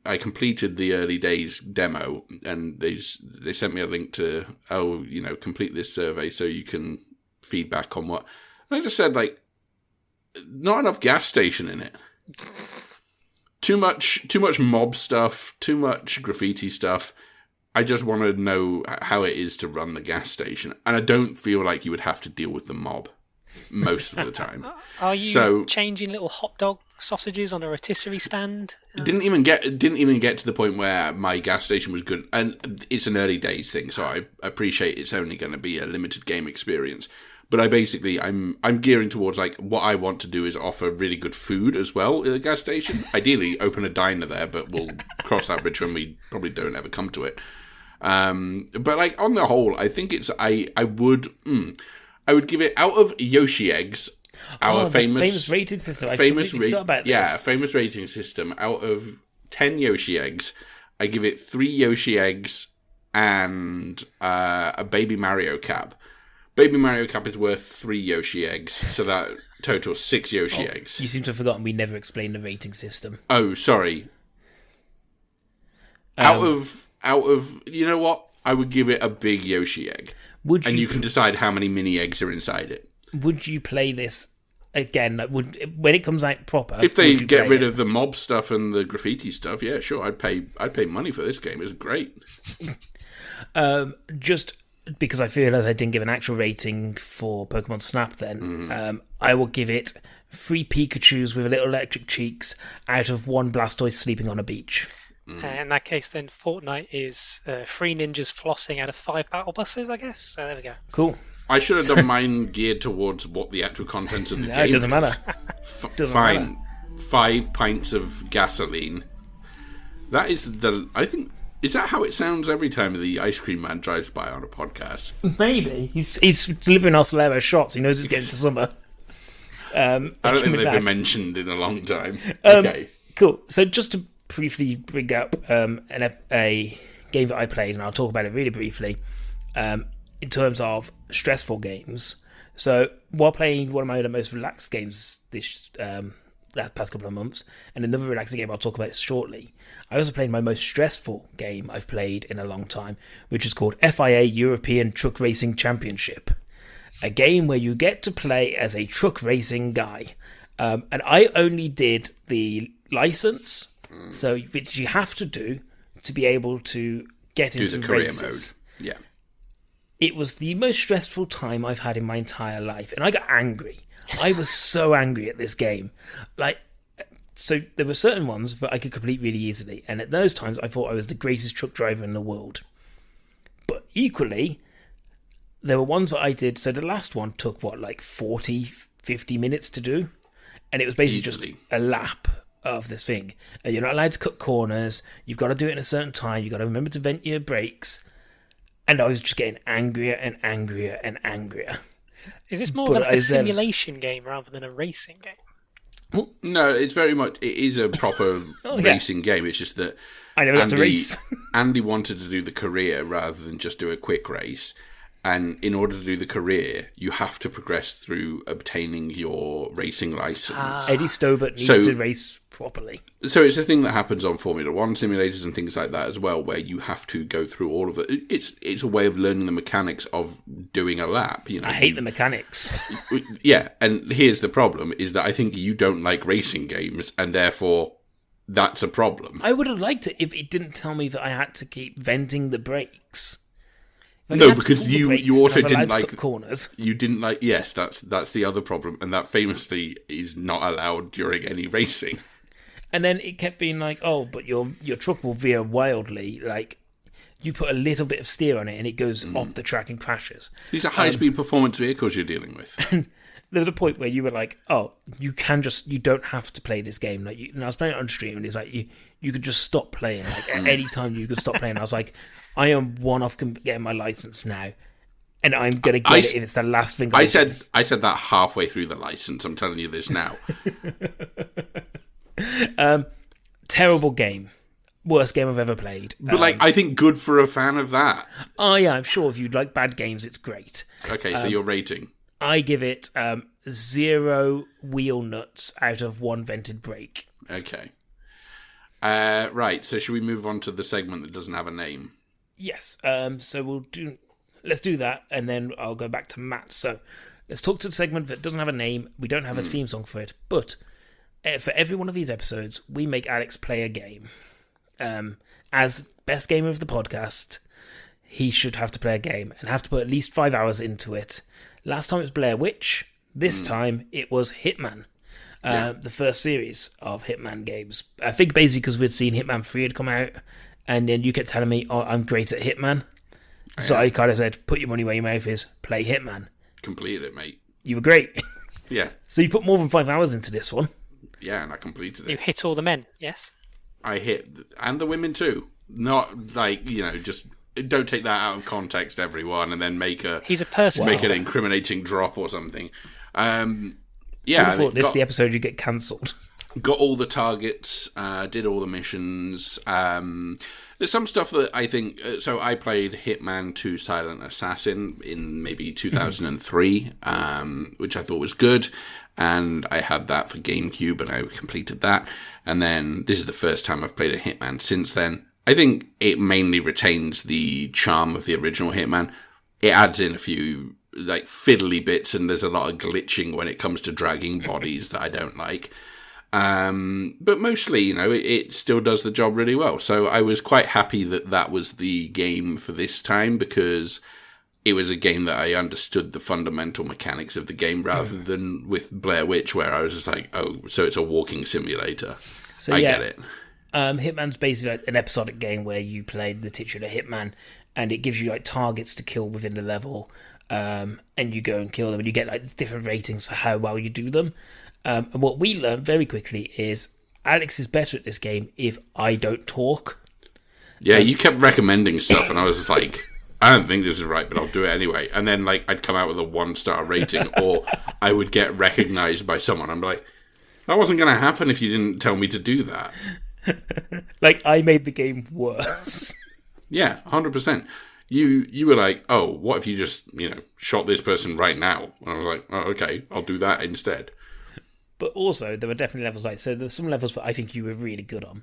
I completed the early days demo, and they sent me a link to, complete this survey so you can feedback on what. And I just said, not enough gas station in it. Too much mob stuff, too much graffiti stuff. I just want to know how it is to run the gas station, and I don't feel like you would have to deal with the mob most of the time. Are you changing little hot dog sausages on a rotisserie stand? It didn't even get to the point where my gas station was good, and it's an early days thing, so I appreciate it's only going to be a limited game experience. But I'm gearing towards what I want to do is offer really good food as well at a gas station. Ideally, open a diner there, but we'll cross that bridge when we probably don't ever come to it. But on the whole, I think I would give it out of Yoshi eggs. Our famous rating system. I completely forgot about this. Yeah, famous rating system. Out of 10 Yoshi eggs, I give it 3 Yoshi eggs and a Baby Mario cap. Baby Mario cap is worth 3 Yoshi eggs, so that totals 6 Yoshi eggs. You seem to have forgotten we never explained the rating system. Oh, sorry. Out of you know what? I would give it a big Yoshi egg. And you can decide how many mini eggs are inside it. Would you play this again? When it comes out proper? If they get rid of the mob stuff and the graffiti stuff, yeah, sure, I'd pay money for this game. It's great. Just because I feel as I didn't give an actual rating for Pokemon Snap, then I will give it 3 Pikachus with little electric cheeks out of 1 Blastoise sleeping on a beach. In that case, then Fortnite is 3 ninjas flossing out of 5 battle buses, I guess. So there we go. Cool. I should have done mine geared towards what the actual contents of the game it doesn't is. matter. Fine. 5 pints of gasoline. That is I think, is that how it sounds every time the ice cream man drives by on a podcast? Maybe. He's delivering our Solero shots. He knows it's getting to summer. I don't think they've been mentioned in a long time. Okay. Cool. So just to briefly bring up a game that I played, and I'll talk about it really briefly, in terms of stressful games. So while playing one of my most relaxed games this past couple of months, and another relaxing game I'll talk about shortly, I also played my most stressful game I've played in a long time, which is called FIA European Truck Racing Championship. A game where you get to play as a truck racing guy. And I only did the license, so which you have to do to be able to get into the career races. mode. Yeah. It was the most stressful time I've had in my entire life, and I got angry. I was so angry at this game. So there were certain ones that I could complete really easily, and at those times I thought I was the greatest truck driver in the world. But equally, there were ones that I did, so the last one took 40, 50 minutes to do, and it was basically just a lap of this thing. And you're not allowed to cut corners, you've got to do it in a certain time, you've got to remember to vent your brakes, and I was just getting angrier and angrier and angrier. Is this more like a simulation game rather than a racing game? Well, no, it's very much. It is a proper racing game. It's just that I never got to race. Andy wanted to do the career rather than just do a quick race. And in order to do the career, you have to progress through obtaining your racing license. Eddie Stobart needs to race properly. So it's a thing that happens on Formula One simulators and things like that as well, where you have to go through all of it. It's a way of learning the mechanics of doing a lap. You know, I hate the mechanics. Yeah, and here's the problem, is that I think you don't like racing games, and therefore that's a problem. I would have liked it if it didn't tell me that I had to keep venting the brakes. No, because you also didn't like corners. You didn't like. Yes, that's the other problem, and that famously is not allowed during any racing. And then it kept being like, oh, but your truck will veer wildly. Like you put a little bit of steer on it, and it goes off the track and crashes. These are high-speed performance vehicles you're dealing with. And there was a point where you were like, oh, you don't have to play this game. And I was playing it on stream, and it's like you could just stop playing. Like at any time you could stop playing. I was like, I am one off getting my license now, and I'm gonna get it if it's the last thing. I said that halfway through the license. I'm telling you this now. Terrible game, worst game I've ever played. But I think good for a fan of that. Oh yeah, I'm sure if you like bad games, it's great. Okay, so your rating? I give it 0 wheel nuts out of 1 vented brake. Okay. Right. So should we move on to the segment that doesn't have a name? Yes, so let's do that, and then I'll go back to Matt. So let's talk to the segment that doesn't have a name. We don't have a theme song for it, but for every one of these episodes, we make Alex play a game. As best gamer of the podcast, he should have to play a game and have to put at least 5 hours into it. Last time it was Blair Witch. This time it was Hitman. The first series of Hitman games. I think basically because we'd seen Hitman 3 had come out, and then you kept telling me, oh, I'm great at Hitman. So I kind of said, put your money where your mouth is, play Hitman. Completed it, mate. You were great. Yeah. So you put more than 5 hours into this one. Yeah, and I completed it. You hit all the men, yes? I hit, and the women too. Not just don't take that out of context, everyone, and then he's a person. Make an incriminating drop or something. Yeah. I thought this the episode you get cancelled. Got all the targets, did all the missions. There's some stuff that I think... So I played Hitman 2 Silent Assassin in maybe 2003, which I thought was good. And I had that for GameCube, and I completed that. And then this is the first time I've played a Hitman since then. I think it mainly retains the charm of the original Hitman. It adds in a few like fiddly bits, and there's a lot of glitching when it comes to dragging bodies that I don't like. But mostly, you know, it still does the job really well. So I was quite happy that that was the game for this time, because it was a game that I understood the fundamental mechanics of the game, rather than with Blair Witch, where I was just like, oh, so it's a walking simulator. So I get it. Hitman's basically like an episodic game where you play the titular Hitman, and it gives you like targets to kill within the level, and you go and kill them, and you get like different ratings for how well you do them. And what we learned very quickly is Alex is better at this game if I don't talk. Yeah, you kept recommending stuff, and I was just like, I don't think this is right, but I'll do it anyway. And then like I'd come out with a 1-star rating, or I would get recognized by someone. I'm like, that wasn't going to happen if you didn't tell me to do that. Like, I made the game worse. Yeah, 100%. You were like, oh, what if you just, shot this person right now? And I was like, oh, okay, I'll do that instead. But also, there were definitely levels like, so there's some levels that I think you were really good on.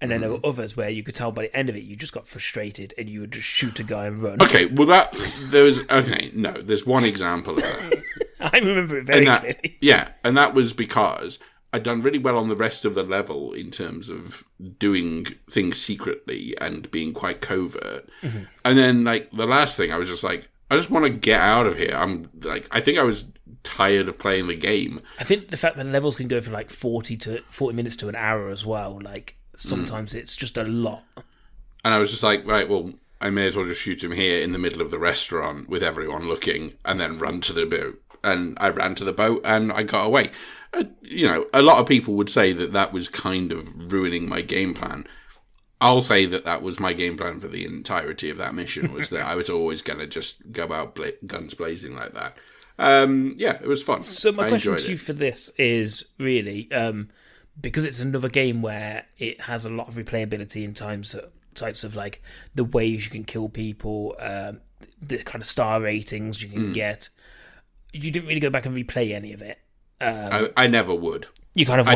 And then there were others where you could tell by the end of it, you just got frustrated and you would just shoot a guy and run. Okay, well there's one example of that. I remember it very clearly. Yeah, and that was because I'd done really well on the rest of the level in terms of doing things secretly and being quite covert. Mm-hmm. And then, like, the last thing, I was just like, I just want to get out of here. I think I was tired of playing the game. I think the fact that levels can go for like 40 minutes to an hour as well, like, sometimes it's just a lot. And I was just like, right, well, I may as well just shoot him here in the middle of the restaurant with everyone looking, and then run to the boat. And I ran to the boat and I got away. A lot of people would say that was kind of ruining my game plan. I'll say that was my game plan for the entirety of that mission, was that I was always going to just go out guns blazing like that. It was fun. So my question to you for this is really, because it's another game where it has a lot of replayability in types of like the ways you can kill people, the kind of star ratings you can get. You didn't really go back and replay any of it. I never would. You kind of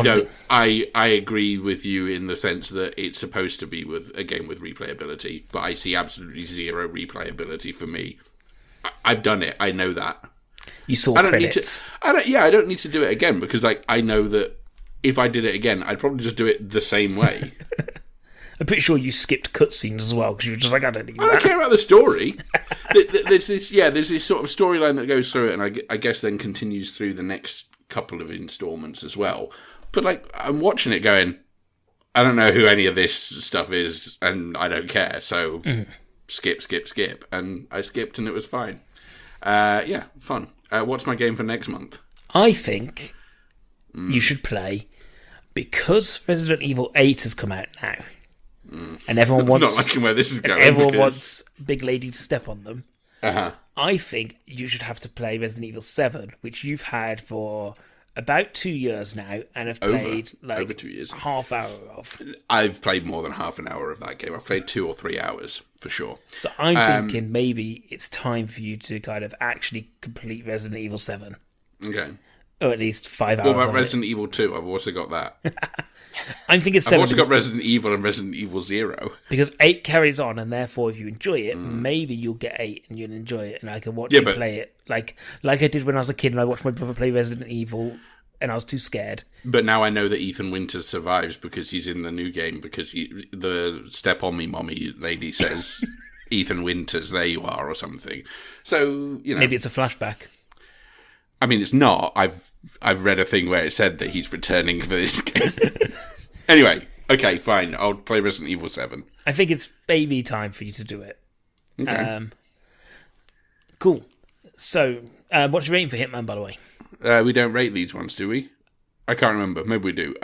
I agree with you in the sense that it's supposed to be with a game with replayability, but I see absolutely zero replayability for me. I've done it. I know that. You saw credits. I don't need to do it again, because like I know that if I did it again, I'd probably just do it the same way. I'm pretty sure you skipped cutscenes as well, because you were just like, I don't need that. I don't care about the story. There's this sort of storyline that goes through it, and I guess then continues through the next couple of installments as well. But like, I'm watching it going, I don't know who any of this stuff is, and I don't care, so skip. And I skipped, and it was fine. Fun. What's my game for next month? I think you should play, because Resident Evil 8 has come out now. And everyone wants. Not liking where this is going. Everyone wants Big Lady to step on them. Uh-huh. I think you should have to play Resident Evil 7, which you've had for about 2 years now, and have played over 2 years. Half hour of. I've played more than half an hour of that game. I've played 2 or 3 hours for sure. So I'm thinking maybe it's time for you to kind of actually complete Resident Evil 7. Okay. Or at least 5 hours. What about Resident Evil 2? I've also got that. I'm thinking 7. I've also got Resident Evil and Resident Evil 0. Because 8 carries on, and therefore if you enjoy it, maybe you'll get 8 and you'll enjoy it, and I can watch you play it. Like I did when I was a kid, and I watched my brother play Resident Evil, and I was too scared. But now I know that Ethan Winters survives because he's in the new game, because the Step On Me Mommy lady says, Ethan Winters, there you are, or something. So, Maybe it's a flashback. I mean, it's not. I've read a thing where it said that he's returning for this game. Anyway, okay, fine. I'll play Resident Evil 7. I think it's baby time for you to do it. Okay. Cool. So, what's your rating for Hitman, by the way? We don't rate these ones, do we? I can't remember. Maybe we do. 4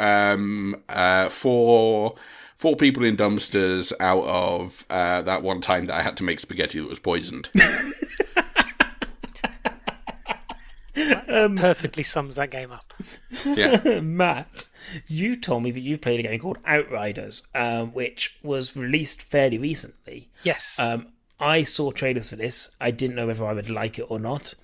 people in dumpsters out of that one time that I had to make spaghetti that was poisoned. perfectly sums that game up. Yeah. Matt, you told me that you've played a game called Outriders, which was released fairly recently. Yes. I saw trailers for this. I didn't know whether I would like it or not.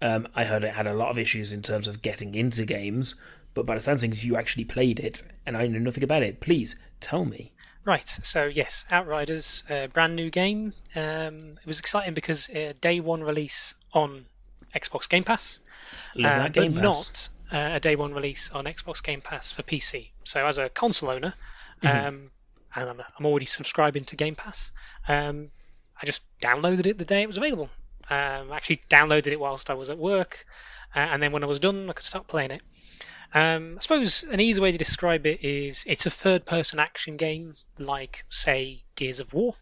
I heard it had a lot of issues in terms of getting into games, but by the sounds of things, you actually played it, and I know nothing about it. Please, tell me. Right, so yes, Outriders, brand new game. It was exciting because day one release on Xbox Game Pass, Love that Game but Pass. not a day one release on Xbox Game Pass for PC. So as a console owner, and I'm already subscribing to Game Pass, I just downloaded it the day it was available. Actually downloaded it whilst I was at work, and then when I was done, I could start playing it. I suppose an easy way to describe it is it's a third-person action game, like, say, Gears of War.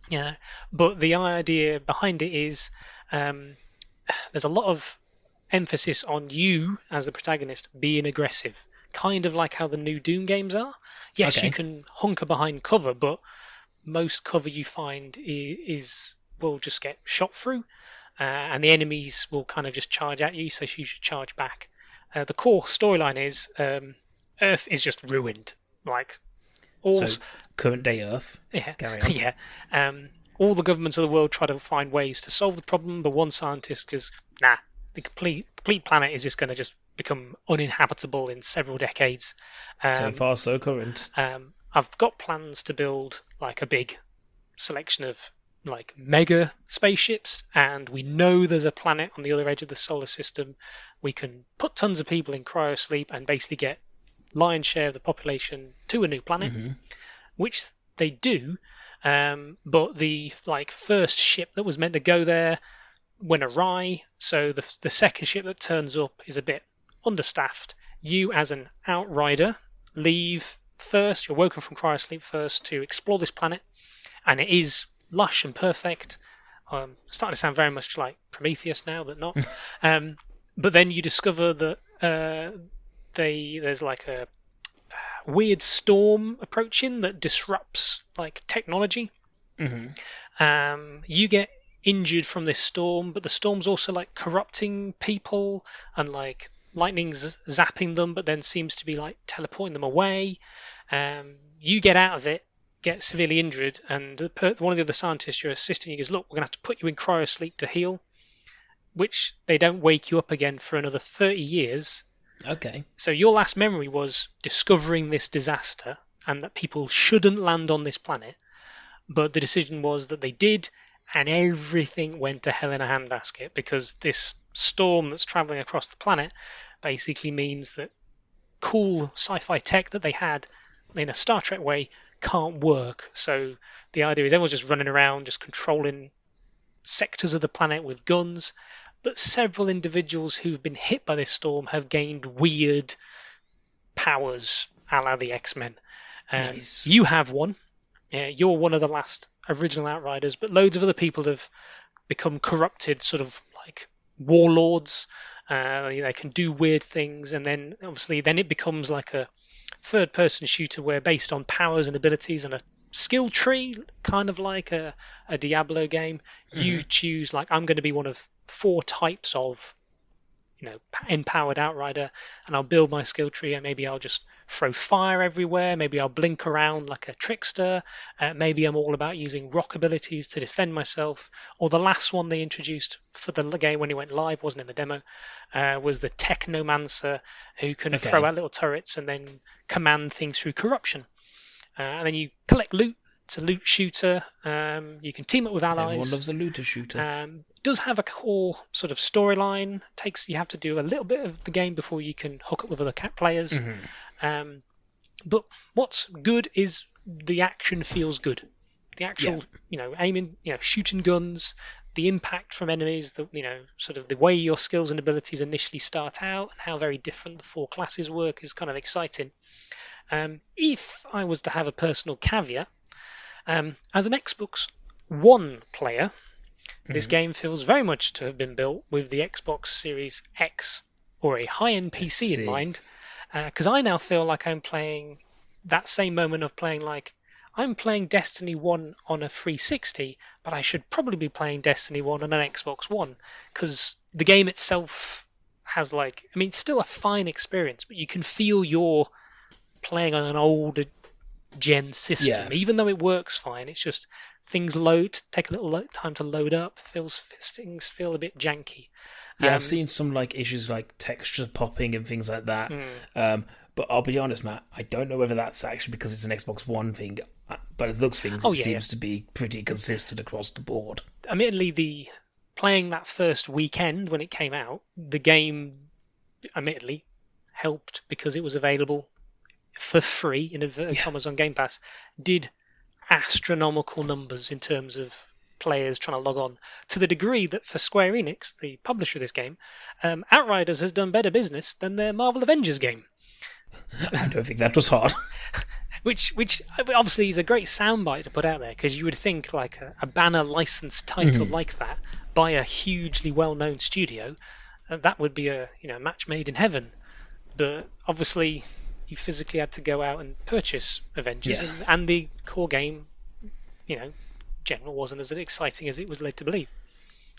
Yeah, but the idea behind it is there's a lot of emphasis on you as the protagonist being aggressive, kind of like how the new Doom games are. Yes, Okay. you can hunker behind cover, but most cover you find will just get shot through, and the enemies will kind of just charge at you, so you should charge back. The core storyline is Earth is just ruined. Like all, So, current day Earth. yeah, Carry on. yeah. All the governments of the world try to find ways to solve the problem, but one scientist goes, "Nah, the complete planet is just going to just become uninhabitable in several decades." So far, so current. I've got plans to build like a big selection of like mega spaceships, and we know there's a planet on the other edge of the solar system. We can put tons of people in cryosleep and basically get lion's share of the population to a new planet, which they do. But the like first ship that was meant to go there went awry, so the second ship that turns up is a bit understaffed. You as an outrider leave first. You're woken from cryosleep first to explore this planet, and it is lush and perfect. Starting to sound very much like Prometheus now, but not. But then you discover that there's like a weird storm approaching that disrupts like technology. You get injured from this storm, but the storm's also like corrupting people, and like lightning's zapping them, but then seems to be like teleporting them away. You get out of it, get severely injured, and one of the other scientists you're assisting, he goes, "Look, we're going to have to put you in cryosleep to heal," which they don't wake you up again for another 30 years. Okay. So your last memory was discovering this disaster and that people shouldn't land on this planet, but the decision was that they did, and everything went to hell in a handbasket because this storm that's traveling across the planet basically means that cool sci-fi tech that they had in a Star Trek way can't work. So the idea is everyone's just running around, just controlling sectors of the planet with guns, but several individuals who've been hit by this storm have gained weird powers, a la the X-Men. Nice. You have one. You're one of the last original Outriders, but loads of other people have become corrupted, sort of like warlords. They can do weird things, and then obviously then it becomes like a third-person shooter where based on powers and abilities and a skill tree, kind of like a Diablo game, you choose like I'm going to be one of 4 types of empowered outrider, and I'll build my skill tree, and maybe I'll just throw fire everywhere, maybe I'll blink around like a trickster, maybe I'm all about using rock abilities to defend myself, or the last one they introduced for the game when it went live, wasn't in the demo, was the Technomancer, who can throw out little turrets and then command things through corruption. And then you collect loot. It's a loot shooter. You can team up with allies. Everyone loves a looter shooter. Does have a core sort of storyline. You have to do a little bit of the game before you can hook up with other players. But what's good is the action feels good. The actual, aiming, shooting guns, the impact from enemies, sort of the way your skills and abilities initially start out, and how very different the 4 classes work is kind of exciting. If I was to have a personal caveat, as an Xbox One player, this game feels very much to have been built with the Xbox Series X or a high-end PC in mind, because I now feel like I'm playing that same moment of playing like I'm playing Destiny 1 on a 360, but I should probably be playing Destiny 1 on an Xbox One, because the game itself has like, I mean, it's still a fine experience, but you can feel you're playing on an older gen system, even though it works fine. It's just things take a little time to load up. Things feel a bit janky. Yeah, I've seen some like issues like texture popping and things like that. But I'll be honest, Matt, I don't know whether that's actually because it's an Xbox One thing, but it seems to be pretty consistent across the board. Admittedly, playing that first weekend when it came out, the game admittedly helped because it was available for free in inverted commas on Game Pass, did astronomical numbers in terms of players trying to log on, to the degree that for Square Enix, the publisher of this game, Outriders has done better business than their Marvel Avengers game. I don't think that was hard. which obviously is a great soundbite to put out there, because you would think like a banner licensed title like that by a hugely well-known studio, that would be a match made in heaven. But obviously you physically had to go out and purchase Avengers, and the core game, general wasn't as exciting as it was led to believe.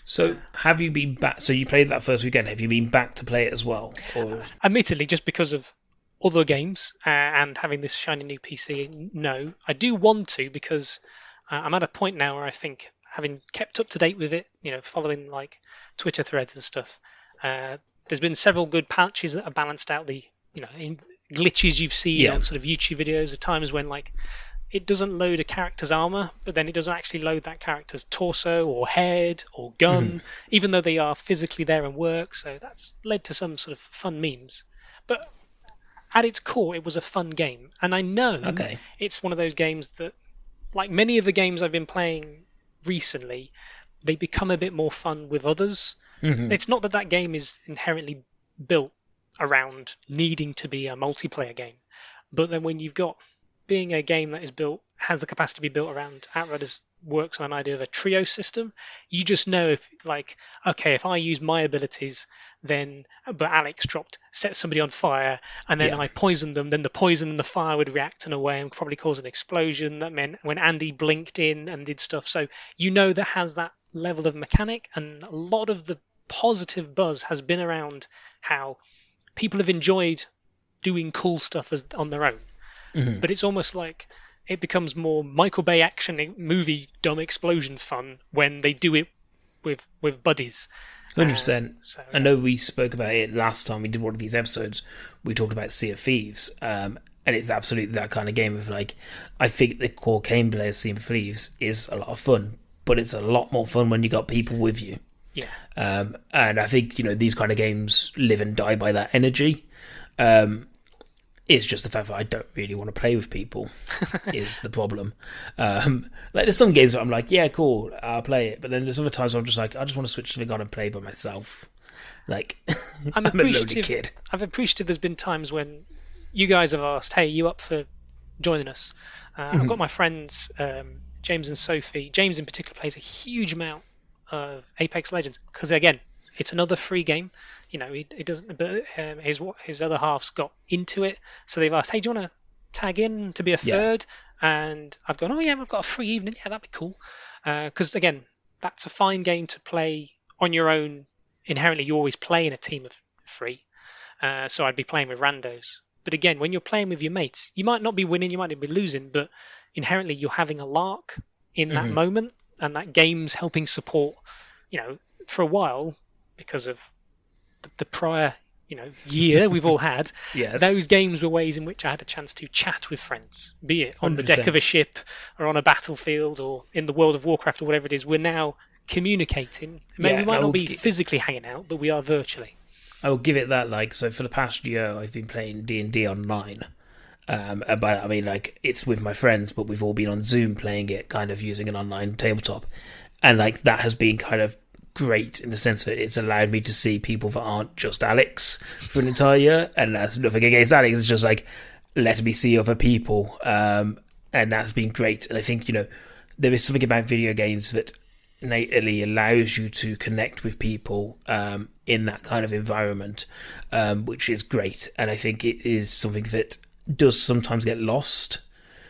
So have you been back? So you played that first weekend. Have you been back to play it as well? Or? Admittedly, just because of other games and having this shiny new PC, no. I do want to, because I'm at a point now where I think, having kept up to date with it, following like Twitter threads and stuff, there's been several good patches that have balanced out the glitches you've seen on sort of YouTube videos of times when like it doesn't load a character's armor, but then it doesn't actually load that character's torso or head or gun, even though they are physically there and work. So that's led to some sort of fun memes. But at its core, it was a fun game. And I know it's one of those games that, like many of the games I've been playing recently, they become a bit more fun with others. It's not that game is inherently built around needing to be a multiplayer game, but then when you've got being a game that has the capacity to be built around, Outriders works on an idea of a trio system. You just know if I use my abilities, then but Alex set somebody on fire, and then I poisoned them, then the poison and the fire would react in a way and probably cause an explosion. That meant when Andy blinked in and did stuff, so that has that level of mechanic. And a lot of the positive buzz has been around how people have enjoyed doing cool stuff on their own. But it's almost like it becomes more Michael Bay action movie dumb explosion fun when they do it with buddies. 100%. I know we spoke about it last time we did one of these episodes. We talked about Sea of Thieves, and it's absolutely that kind of game of like, I think the core gameplay of Sea of Thieves is a lot of fun, but it's a lot more fun when you got people with you. Yeah. And I think, these kind of games live and die by that energy. It's just the fact that I don't really want to play with people is the problem. Like there's some games where I'm like, yeah, cool, I'll play it. But then there's other times where I'm just like, I just want to switch something on and play by myself. Like, I'm a lonely kid. I've appreciated there's been times when you guys have asked, hey, you up for joining us? I've got my friends, James and Sophie. James in particular plays a huge amount of Apex Legends because, again, it's another free game. He doesn't, but his other half's got into it, so they've asked, hey, do you want to tag in to be a third? And I've gone, oh yeah, I've got a free evening, yeah, that'd be cool. Because again, that's a fine game to play on your own. Inherently, you always play in a team of three, so I'd be playing with randos. But again, when you're playing with your mates, you might not be winning, you might be losing, but inherently you're having a lark in that moment, and that game's helping support, for a while, because of the prior, year we've all had. Yes. Those games were ways in which I had a chance to chat with friends, be it on 100%. The deck of a ship or on a battlefield or in the World of Warcraft or whatever it is. We're now communicating. Maybe we might not be physically hanging out, but we are virtually. I will give it that. So for the past year, I've been playing D&D online. And by that I mean it's with my friends, but we've all been on Zoom playing it, kind of using an online tabletop, and that has been kind of great in the sense that it's allowed me to see people that aren't just Alex for an entire year, and that's nothing against Alex. It's just let me see other people, and that's been great. And I think there is something about video games that innately allows you to connect with people in that kind of environment, which is great. And I think it is something that does sometimes get lost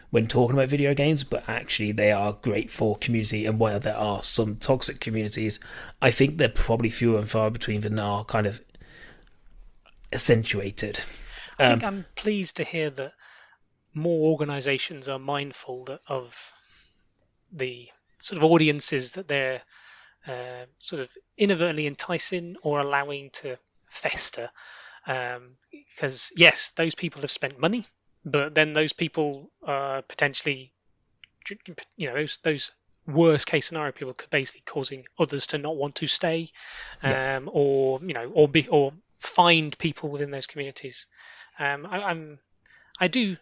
when talking about video games, but actually they are great for community. And while there are some toxic communities, I think they're probably fewer and far between than are kind of accentuated. I think I'm pleased to hear that more organisations are mindful of the sort of audiences that they're sort of inadvertently enticing or allowing to fester. Because yes, those people have spent money, but then those people are potentially, those worst case scenario people could basically causing others to not want to stay, or find people within those communities. I do,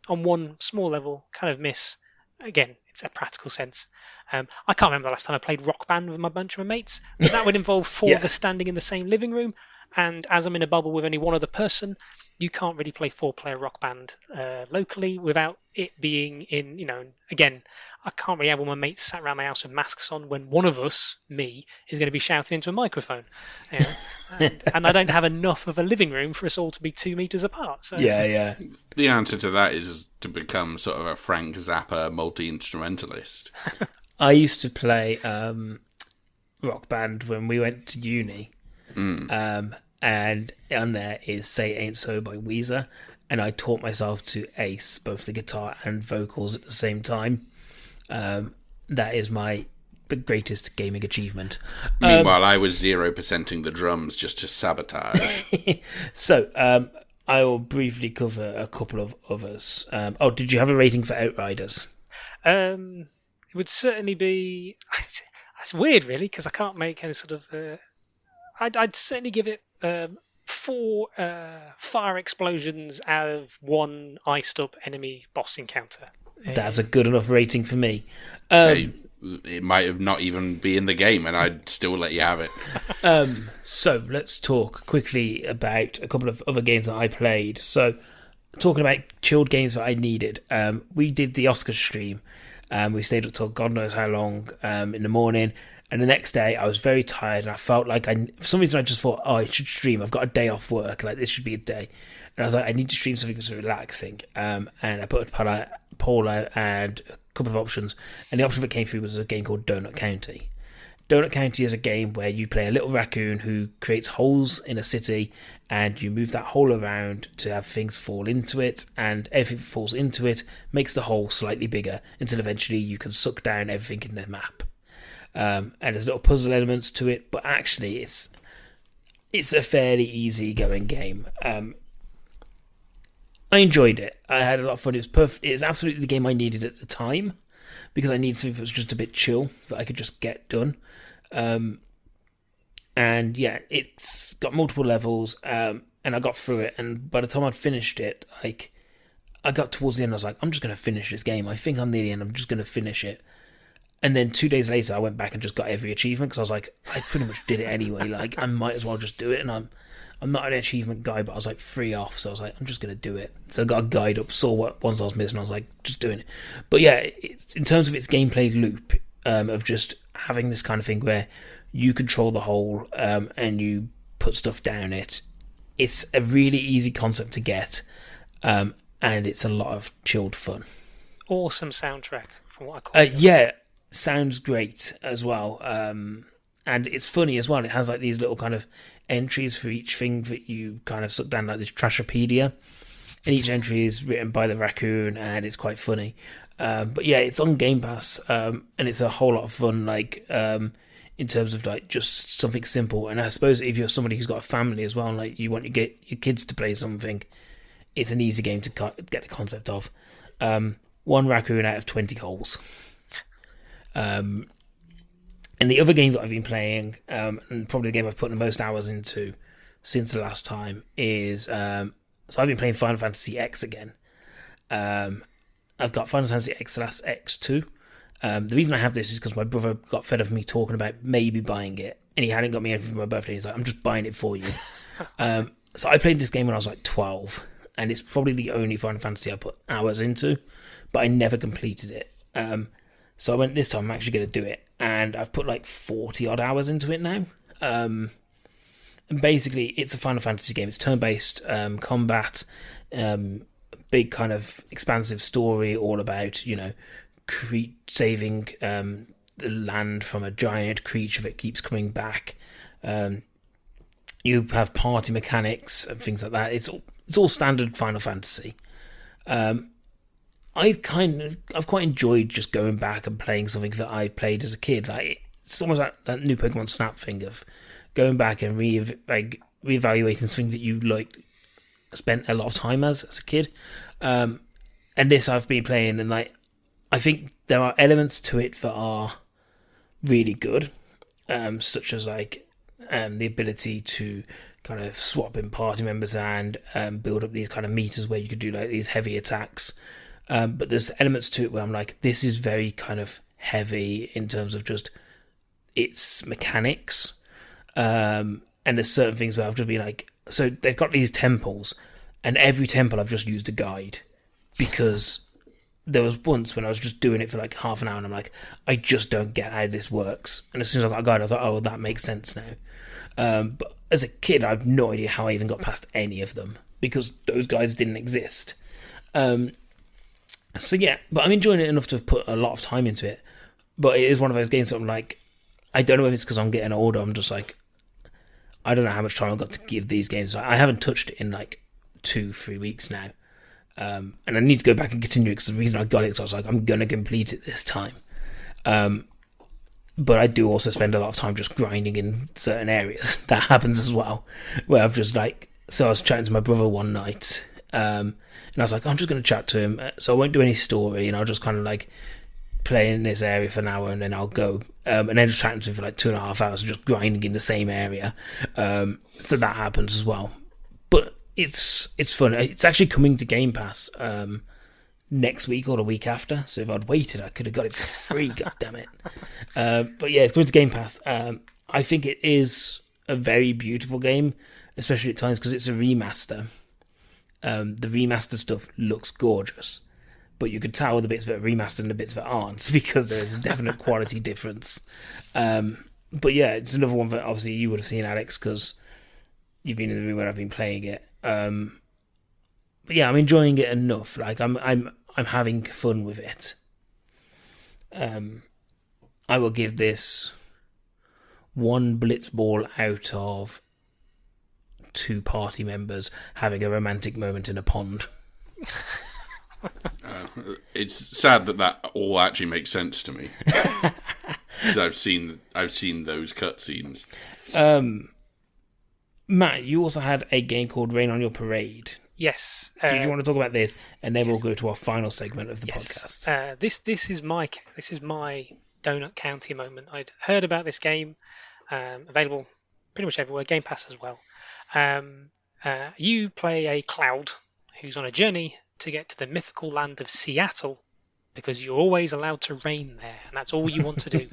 on one small level, kind of miss. Again, it's a practical sense. I can't remember the last time I played Rock Band with my bunch of my mates, but that would involve four of us standing in the same living room. And as I'm in a bubble with only one other person, you can't really play 4-player Rock Band locally without it being in, again, I can't really have all my mates sat around my house with masks on when one of us, me, is going to be shouting into a microphone. And I don't have enough of a living room for us all to be 2 meters apart. So. Yeah. The answer to that is to become sort of a Frank Zappa multi-instrumentalist. I used to play Rock Band when we went to uni. And on there is Say Ain't So by Weezer, and I taught myself to ace both the guitar and vocals at the same time. That is my greatest gaming achievement. Meanwhile, I was 0%ing the drums just to sabotage. So, I will briefly cover a couple of others. Did you have a rating for Outriders? It would certainly be... It's weird, really, because I can't make any sort of... I'd certainly give it 4 fire explosions out of 1 iced up enemy boss encounter. That's a good enough rating for me. It might have not even be in the game, and I'd still let you have it. So let's talk quickly about a couple of other games that I played. So, talking about chilled games that I needed, we did the Oscar stream. We stayed up till God knows how long in the morning. And the next day, I was very tired, and I felt like for some reason, I just thought, I should stream. I've got a day off work. Like, this should be a day. And I was like, I need to stream something that's relaxing. And I put a poll out and a couple of options. And the option that came through was a game called Donut County. Donut County is a game where you play a little raccoon who creates holes in a city, and you move that hole around to have things fall into it, and everything that falls into it makes the hole slightly bigger until eventually you can suck down everything in the map. And there's little puzzle elements to it, but actually it's a fairly easy going game. I enjoyed it. I had a lot of fun. It was perfect. It was absolutely the game I needed at the time, because I needed something that was just a bit chill that I could just get done. And yeah, it's got multiple levels, and I got through it. And by the time I'd finished it, I got towards the end. I was like, I'm just going to finish this game. I think I'm near the end. I'm just going to finish it. And then 2 days later, I went back and just got every achievement, because I was like, I pretty much did it anyway. Like, I might as well just do it. And I'm not an achievement guy, but I was like 3 off, so I was like, I'm just going to do it. So I got a guide up, saw what ones I was missing, I was like, just doing it. But yeah, in terms of its gameplay loop, of just having this kind of thing where you control the hole, and you put stuff down it, it's a really easy concept to get, and it's a lot of chilled fun. Awesome soundtrack, from what I call it. Yeah, sounds great as well, and it's funny as well. It has like these little kind of entries for each thing that you kind of suck down, like this Trashopedia, and each entry is written by the raccoon, and it's quite funny. But yeah, it's on Game Pass, and it's a whole lot of fun, like in terms of like just something simple. And I suppose if you're somebody who's got a family as well, and like you want to get your kids to play something, it's an easy game to get the concept of. 1 raccoon out of 20 holes. And the other game that I've been playing, and probably the game I've put the most hours into since the last time, is so I've been playing Final Fantasy X again. I've got Final Fantasy X/X2. The reason I have this is because my brother got fed of me talking about maybe buying it, and he hadn't got me anything for my birthday. He's like, I'm just buying it for you. So I played this game when I was like 12, and it's probably the only Final Fantasy I put hours into, but I never completed it. So I went, this time I'm actually going to do it, and I've put like 40 odd hours into it now. And basically, it's a Final Fantasy game. It's turn-based combat, big kind of expansive story, all about, saving the land from a giant creature that keeps coming back. You have party mechanics and things like that. It's all standard Final Fantasy. I've quite enjoyed just going back and playing something that I played as a kid. Like, it's almost like that new Pokemon Snap thing of going back and reevaluating something that you spent a lot of time as a kid. And this I've been playing, and I think there are elements to it that are really good, such as the ability to kind of swap in party members and build up these kind of meters where you could do these heavy attacks. But there's elements to it where I'm like, this is very kind of heavy in terms of just its mechanics. And there's certain things where I've just been like, so they've got these temples, and every temple I've just used a guide, because there was once when I was just doing it for like half an hour and I'm like, I just don't get how this works. And as soon as I got a guide, I was like, oh, that makes sense now. But as a kid, I have no idea how I even got past any of them, because those guides didn't exist. So yeah, but I'm enjoying it enough to have put a lot of time into it. But it is one of those games that I'm like, I don't know if it's because I'm getting older. I'm just like, I don't know how much time I've got to give these games. I haven't touched it in like 2-3 weeks now. And I need to go back and continue it, because the reason I got it is I was like, I'm going to complete it this time. But I do also spend a lot of time just grinding in certain areas. That happens as well, where I've just so I was chatting to my brother one night, and I was like, I'm just going to chat to him, so I won't do any story, and I'll just kind of play in this area for an hour, and then I'll go, and then just chatting to him for 2.5 hours, just grinding in the same area. So that happens as well. But it's fun. It's actually coming to Game Pass next week or the week after. So if I'd waited, I could have got it for free. God damn it! But yeah, it's coming to Game Pass. I think it is a very beautiful game, especially at times because it's a remaster. The remastered stuff looks gorgeous, but you could tell the bits that are remastered and the bits that aren't, because there is a definite quality difference. But yeah, it's another one that obviously you would have seen, Alex, because you've been in the room when I've been playing it. But yeah, I'm enjoying it enough. I'm having fun with it. I will give this 1 blitzball out of 2 party members having a romantic moment in a pond. It's sad that all actually makes sense to me, because I've seen those cutscenes. Matt, you also had a game called Rain on Your Parade. Yes. Did you want to talk about this, and then we'll go to our final segment of the podcast? This is my Donut County moment. I'd heard about this game, available pretty much everywhere, Game Pass as well. You play a cloud who's on a journey to get to the mythical land of Seattle, because you're always allowed to rain there, and that's all you want to do.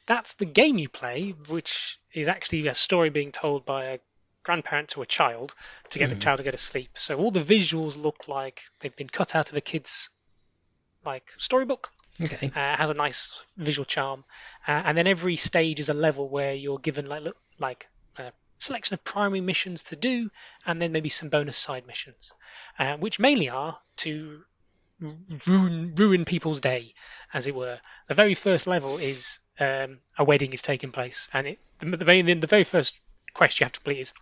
That's the game you play, which is actually a story being told by a grandparent to a child to get the child to go to sleep. So all the visuals look like they've been cut out of a kid's storybook. Okay. It has a nice visual charm, and then every stage is a level where you're given a selection of primary missions to do, and then maybe some bonus side missions, which mainly are to ruin people's day, as it were. The very first level is a wedding is taking place, and the very first quest you have to complete is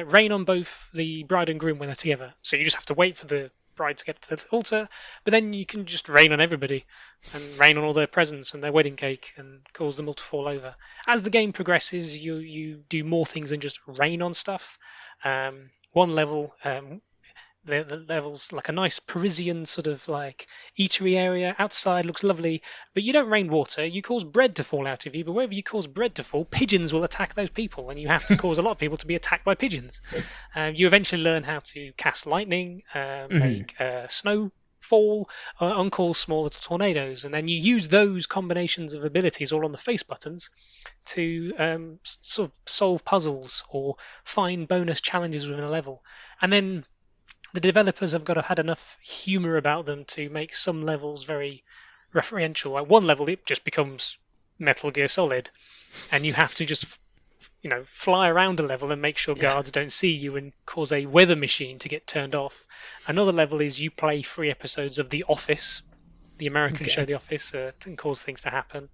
rain on both the bride and groom when they're together. So you just have to wait for the bride to get to the altar, but then you can just rain on everybody and rain on all their presents and their wedding cake and cause them all to fall over. As the game progresses, you do more things than just rain on stuff. One level, the level's like a nice Parisian sort of eatery area. Outside looks lovely, but you don't rain water. You cause bread to fall out of you, but wherever you cause bread to fall, pigeons will attack those people, and you have to cause a lot of people to be attacked by pigeons. You eventually learn how to cast lightning, make snow fall, and cause small little tornadoes, and then you use those combinations of abilities all on the face buttons to sort of solve puzzles or find bonus challenges within a level. And then the developers have got to had enough humor about them to make some levels very referential. Like one level, it just becomes Metal Gear Solid, and you have to just fly around a level and make sure guards don't see you and cause a weather machine to get turned off. Another level is you play 3 episodes of The Office, the American show The Office, and cause things to happen.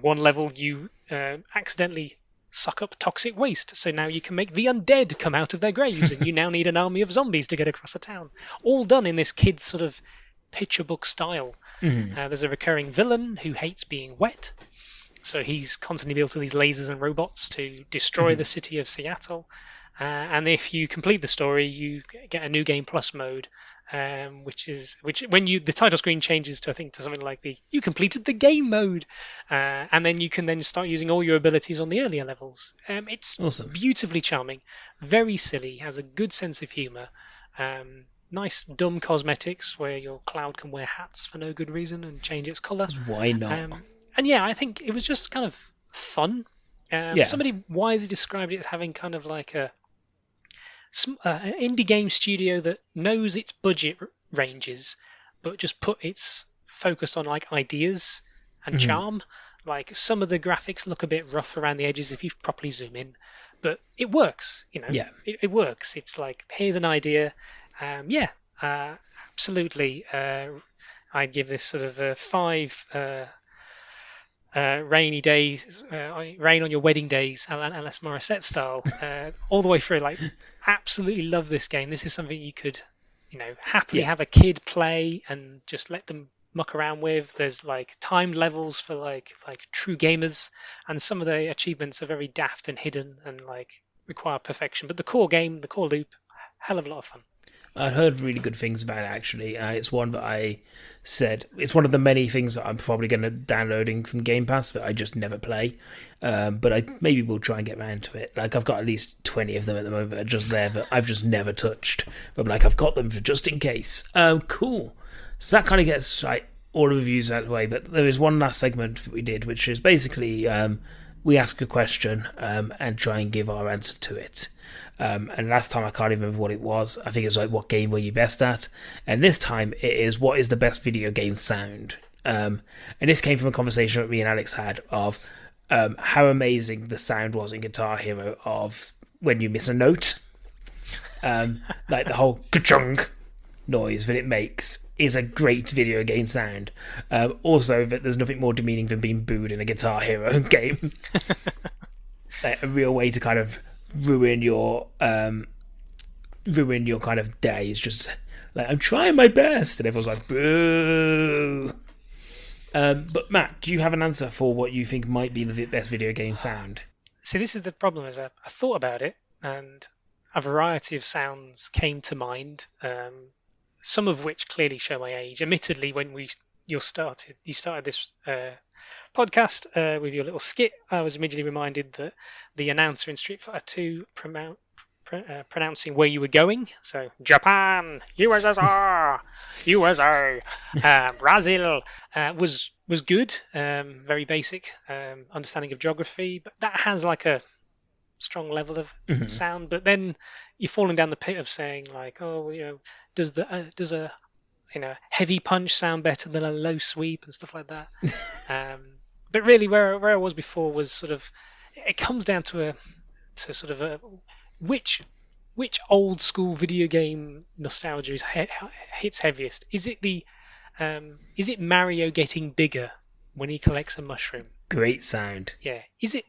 One level you accidentally suck up toxic waste. So now you can make the undead come out of their graves, and you now need an army of zombies to get across a town. All done in this kid's sort of picture book style. There's a recurring villain who hates being wet. So he's constantly built all these lasers and robots to destroy the city of Seattle. And if you complete the story, you get a new game plus mode, which when the title screen changes to something like you completed the game mode, and then you can then start using all your abilities on the earlier levels. It's Awesome. Beautifully charming, very silly, has a good sense of humor. Nice dumb cosmetics where your cloud can wear hats for no good reason and change its color. Why not? And yeah, I think it was just kind of fun. Somebody wisely described it as having kind of like an indie game studio that knows its budget ranges, but just put its focus on like ideas and charm. Like some of the graphics look a bit rough around the edges if you properly zoom in, but it works. It works. It's like, here's an idea. Absolutely. I'd give this sort of a 5 rainy days, rain on your wedding days, Alanis Morissette style, all the way through. Like, absolutely love this game. This is something you could, happily have a kid play and just let them muck around with. There's like timed levels for like true gamers, and some of the achievements are very daft and hidden and like require perfection. But the core game, the core loop, hell of a lot of fun. I'd heard really good things about it, actually. It's one that I said, it's one of the many things that I'm probably going to downloading from Game Pass that I just never play. But I maybe will try and get around to it. Like, I've got at least 20 of them at the moment that are just there that I've just never touched. But like, I've got them for just in case. Cool. So that kind of gets like all the reviews out of the way. But there is one last segment that we did, which is basically we ask a question and try and give our answer to it. And last time I can't even remember what it was. I think it was like, what game were you best at? And this time it is, what is the best video game sound? And this came from a conversation that me and Alex had of how amazing the sound was in Guitar Hero of when you miss a note. Like the whole ka-chung noise that it makes is a great video game sound. Also, that there's nothing more demeaning than being booed in a Guitar Hero game. Like, a real way to kind of ruin your kind of day is just like, I'm trying my best, and everyone's like, boo. But Matt, do you have an answer for what you think might be the best video game sound? See, this is the problem, is I thought about it, and a variety of sounds came to mind, some of which clearly show my age. Admittedly, when you started this podcast with your little skit, I was immediately reminded that the announcer in Street Fighter 2 pronouncing where you were going, so Japan, USSR, USA, Brazil, was good. Very basic understanding of geography, but that has like a strong level of sound. But then you're falling down the pit of saying like, does a heavy punch sound better than a low sweep and stuff like that? But really, where I was before was sort of, it comes down to which old school video game nostalgia hits heaviest. Is it Mario getting bigger when he collects a mushroom? Great sound. Yeah. Is it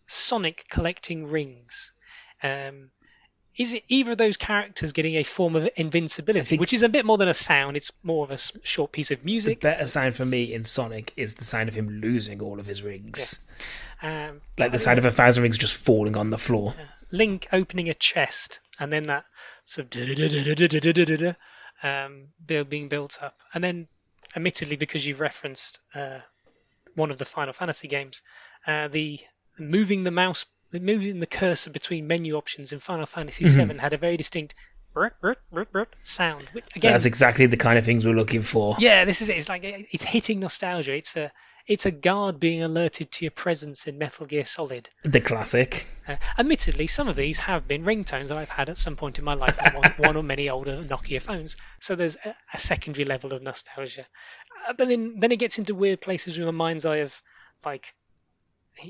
Sonic collecting rings? Is it either of those characters getting a form of invincibility, which is a bit more than a sound? It's more of a short piece of music. The better sound for me in Sonic is the sound of him losing all of his rings. Yeah. Like the sound of 1,000 rings just falling on the floor. Link opening a chest, and then that sort of being built up. And then, admittedly, because you've referenced one of the Final Fantasy games, the moving the cursor between menu options in Final Fantasy VII had a very distinct sound. Again, that's exactly the kind of things we're looking for. Yeah, this is it. It's like, it's hitting nostalgia. It's a guard being alerted to your presence in Metal Gear Solid. The classic. Admittedly, some of these have been ringtones that I've had at some point in my life on one or many older Nokia phones. So there's a secondary level of nostalgia. But then it gets into weird places with my mind's eye of, like,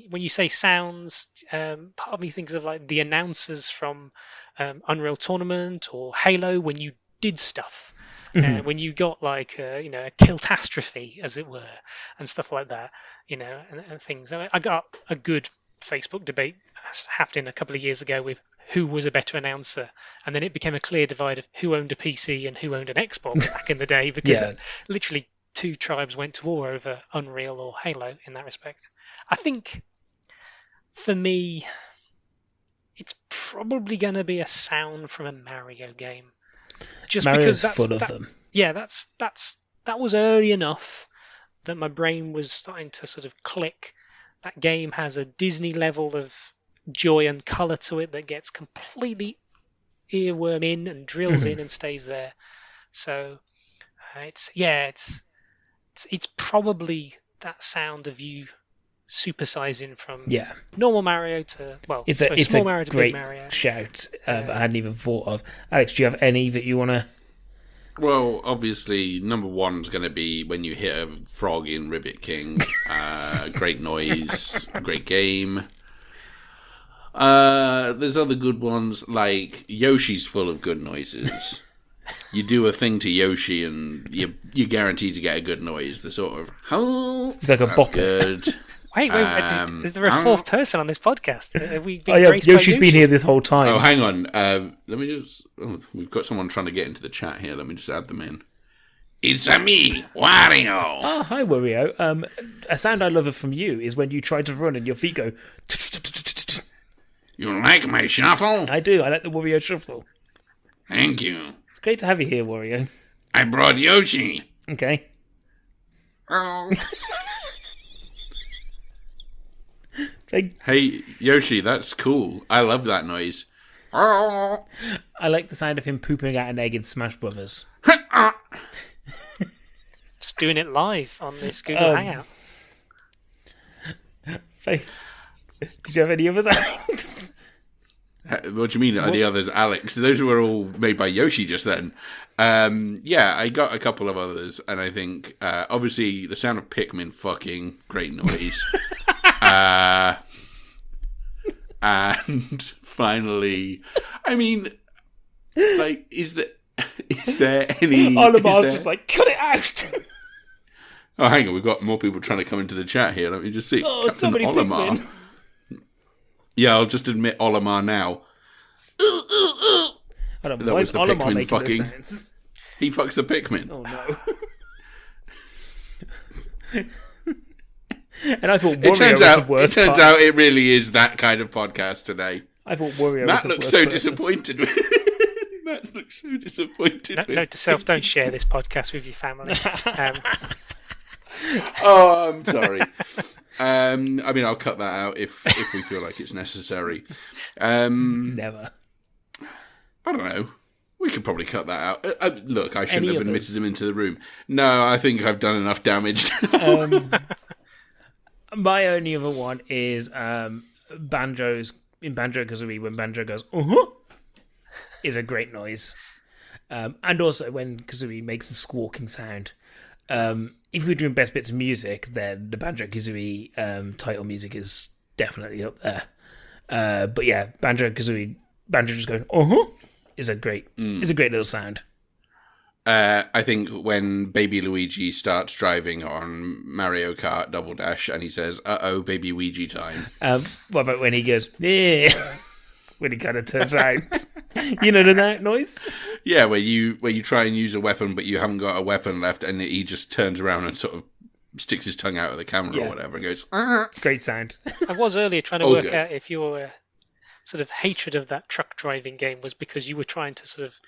when you say sounds, part of me thinks of like the announcers from Unreal Tournament or Halo when you did stuff. When you got like a kiltastrophe, as it were, and stuff like that, and things. And I got a good Facebook debate happening a couple of years ago with who was a better announcer, and then it became a clear divide of who owned a PC and who owned an Xbox back in the day, because literally two tribes went to war over Unreal or Halo in that respect. I think for me, it's probably going to be a sound from a Mario game, just Mario's because full of them. Yeah, that was early enough that my brain was starting to sort of click. That game has a Disney level of joy and colour to it that gets completely earworm in and drills in and stays there. So it's probably that sound of you supersizing from normal Mario to it's small a Mario to great big Mario. shout. I hadn't even thought of. Alex, do you have any that you want to? Well, obviously, number one's going to be when you hit a frog in Ribbit King. Great noise, great game. There's other good ones, like Yoshi's full of good noises. You do a thing to Yoshi and you're guaranteed to get a good noise. The sort of, it's like a bopper. Good. Wait, is there a fourth person on this podcast? Have we been Yoshi's been here this whole time. Oh, hang on. Let me just... we've got someone trying to get into the chat here. Let me just add them in. It's me, Wario. Oh, hi, Wario. A sound I love from you is when you try to run and your feet go... You like my shuffle? I do. I like the Wario shuffle. Thank you. It's great to have you here, Wario. I brought Yoshi. Okay. Oh. Hey, Yoshi, that's cool. I love that noise. I like the sound of him pooping out an egg in Smash Brothers. Just doing it live on this Google Hangout. Did you have any other sounds? What do you mean, the others, Alex? Those were all made by Yoshi just then. I got a couple of others, and I think, obviously, the sound of Pikmin fucking, great noise. And finally, I mean, like, is there any... Olimar's just like, cut it out! Oh, hang on, we've got more people trying to come into the chat here. Let me just see. Oh, somebody Olimar. Yeah, I'll just admit Olimar now. That was the Olimar Pikmin fucking. He fucks the Pikmin. Oh no. And I thought Wario was the worst. It turns out it really is that kind of podcast today. I thought Wario Matt was the looks worst so person. disappointed with Matt looks so disappointed. Note to self: don't share this podcast with your family. Oh, I'm sorry. I mean, I'll cut that out if we feel like it's necessary. Never. I don't know. We could probably cut that out. Look, I shouldn't have admitted him into the room. No, I think I've done enough damage. My only other one is Banjo's in Banjo-Kazooie when Banjo goes is a great noise, and also when Kazooie makes the squawking sound. If we're doing best bits of music, then the Banjo-Kazooie title music is definitely up there. But yeah, Banjo-Kazooie, Banjo just going is a great little sound. I think when Baby Luigi starts driving on Mario Kart Double Dash and he says, "Uh-oh, Baby Luigi time." What about when he goes, yeah, when he kind of turns around? You know that noise? Yeah, where you try and use a weapon, but you haven't got a weapon left, and he just turns around and sort of sticks his tongue out of the camera or whatever and goes, Great sound. I was earlier trying to work out if your sort of hatred of that truck driving game was because you were trying to sort of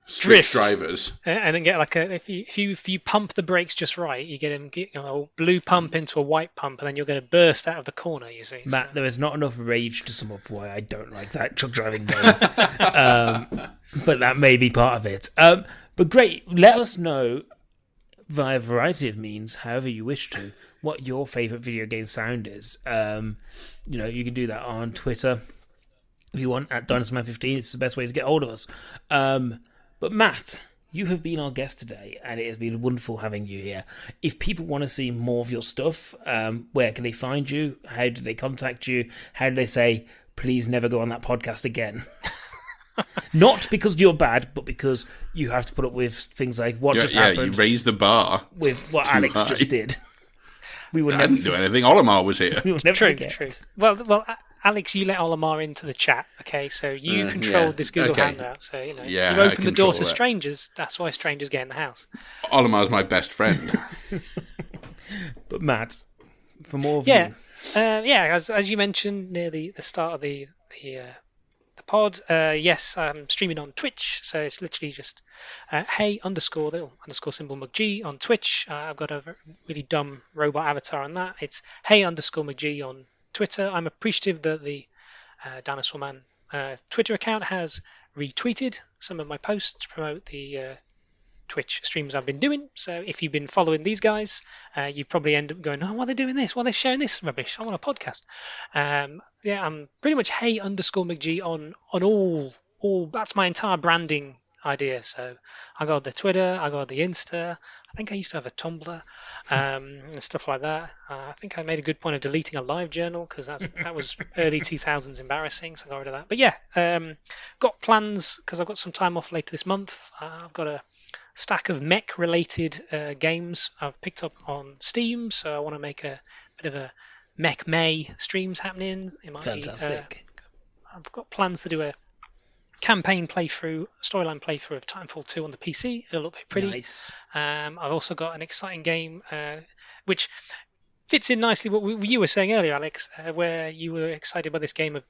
switch drivers and then get like if you pump the brakes just right, you get a blue pump into a white pump, and then you're going to burst out of the corner. You see, Matt, there is not enough rage to sum up why I don't like that truck driving game, but that may be part of it. But great, let us know via a variety of means, however you wish to, what your favourite video game sound is. You can do that on Twitter if you want at DinosaurMan15. It's the best way to get hold of us. But Matt, you have been our guest today, and it has been wonderful having you here. If people want to see more of your stuff, where can they find you? How do they contact you? How do they say, please never go on that podcast again? Not because you're bad, but because you have to put up with things like what just happened. Yeah, you raise the bar with what Alex just did. We will I never didn't do anything. Olimar was here. we will never True, forget. true. Well, Alex, you let Olimar into the chat, okay? So you controlled this Google okay. Hangout. So, if Yeah, you I open the door control to that. strangers, that's why strangers get in the house. Olimar's my best friend. But Matt, for more of Yeah, you, as you mentioned near the start of the pod, yes, I'm streaming on Twitch, so it's literally just hey underscore symbol McG on Twitch. I've got a really dumb robot avatar on that. It's hey underscore McG on Twitter. I'm appreciative that the Dinosaur Man Twitter account has retweeted some of my posts to promote the Twitch streams I've been doing. So if you've been following these guys, you probably end up going, oh, why are they doing this? Why are they sharing this rubbish? I want a podcast. I'm pretty much hey underscore McG on all. That's my entire branding idea. So I got the Twitter, I got the Insta. I think I used to have a Tumblr and stuff like that. I think I made a good point of deleting a live journal because that was early 2000s embarrassing, so I got rid of that. But yeah, got plans because I've got some time off later this month. I've got a stack of mech-related games I've picked up on Steam, so I want to make a bit of a Mech May streams happening. It might fantastic. I've got plans to do a campaign playthrough, storyline playthrough of Titanfall 2 on the PC. It'll look pretty. Nice. I've also got an exciting game which fits in nicely what you were saying earlier, Alex, where you were excited by this game of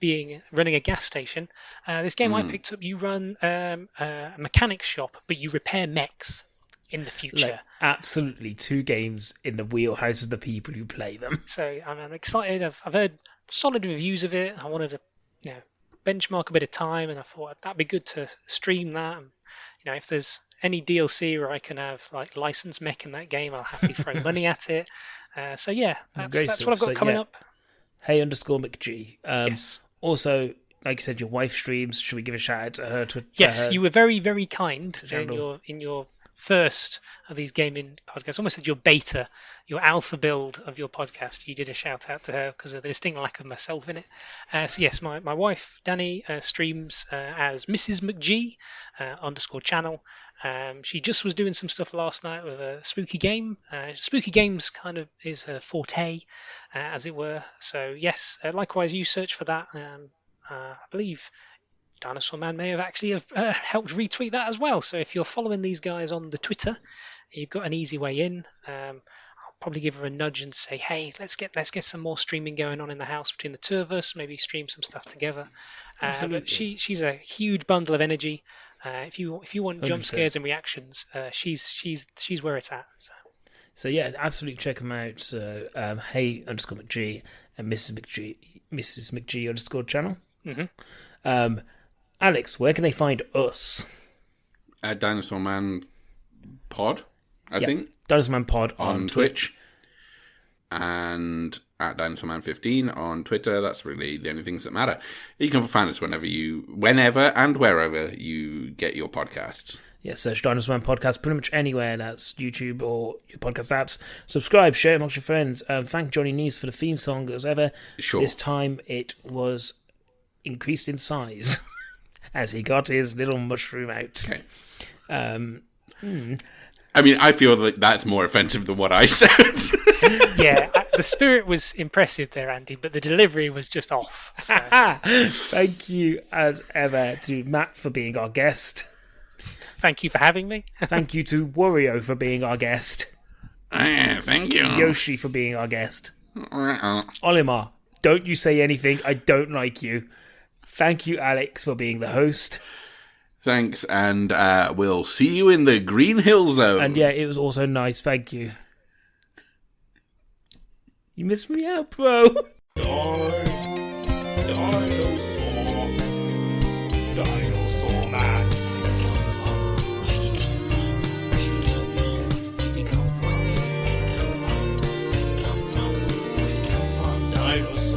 running a gas station. This game I picked up, you run a mechanic shop, but you repair mechs in the future. Like, absolutely, 2 games in the wheelhouse of the people who play them. So I'm excited. I've heard solid reviews of it. I wanted to, benchmark a bit of time, and I thought that'd be good to stream that. And, if there's any DLC where I can have like licensed mech in that game, I'll happily throw money at it. That's what I've got coming up. Hey underscore McG. Yes. Also, like you said, your wife streams. Should we give a shout out to her? Yes, you were very, very kind channel. in your first of these gaming podcasts. Almost said your beta, your alpha build of your podcast. You did a shout out to her because of the distinct lack of myself in it. So yes, my wife Danny streams as Mrs. McG underscore channel. She just was doing some stuff last night with a spooky game. Spooky games kind of is her forte, as it were. So yes, likewise, you search for that. I believe Dinosaur Man may have actually helped retweet that as well. So if you're following these guys on the Twitter, you've got an easy way in. I'll probably give her a nudge and say, hey, let's get some more streaming going on in the house between the two of us. Maybe stream some stuff together. But she's a huge bundle of energy. If you want jump 100%. scares and reactions, she's where it's at. So yeah, absolutely check them out. Hey underscore McG and Mrs. McG underscore channel. Mm-hmm. Alex, where can they find us? At Dinosaur Man Pod, I think. Dinosaur Man Pod on Twitch. And at Dinosaur Man 15 on Twitter. That's really the only things that matter. You can find us whenever and wherever you get your podcasts. Yeah, search Dinosaur Man Podcast pretty much anywhere. That's YouTube or your podcast apps. Subscribe, share it amongst your friends. Thank Johnny Neese for the theme song as ever. Sure. This time it was increased in size as he got his little mushroom out. Okay. I mean, I feel like that's more offensive than what I said. Yeah, the spirit was impressive there, Andy, but the delivery was just off. So. Thank you, as ever, to Matt for being our guest. Thank you for having me. Thank you to Wario for being our guest. Thank you. Yoshi for being our guest. Olimar, don't you say anything. I don't like you. Thank you, Alex, for being the host. Thanks, and we'll see you in the Green Hill Zone. And yeah, it was also nice. Thank you. You missed me out, bro. Dinosaur Man. Where you come from? Where you come from? Where you come from? Where you come from? Where you come from? Where you come from? Where you come from? Dinosaur.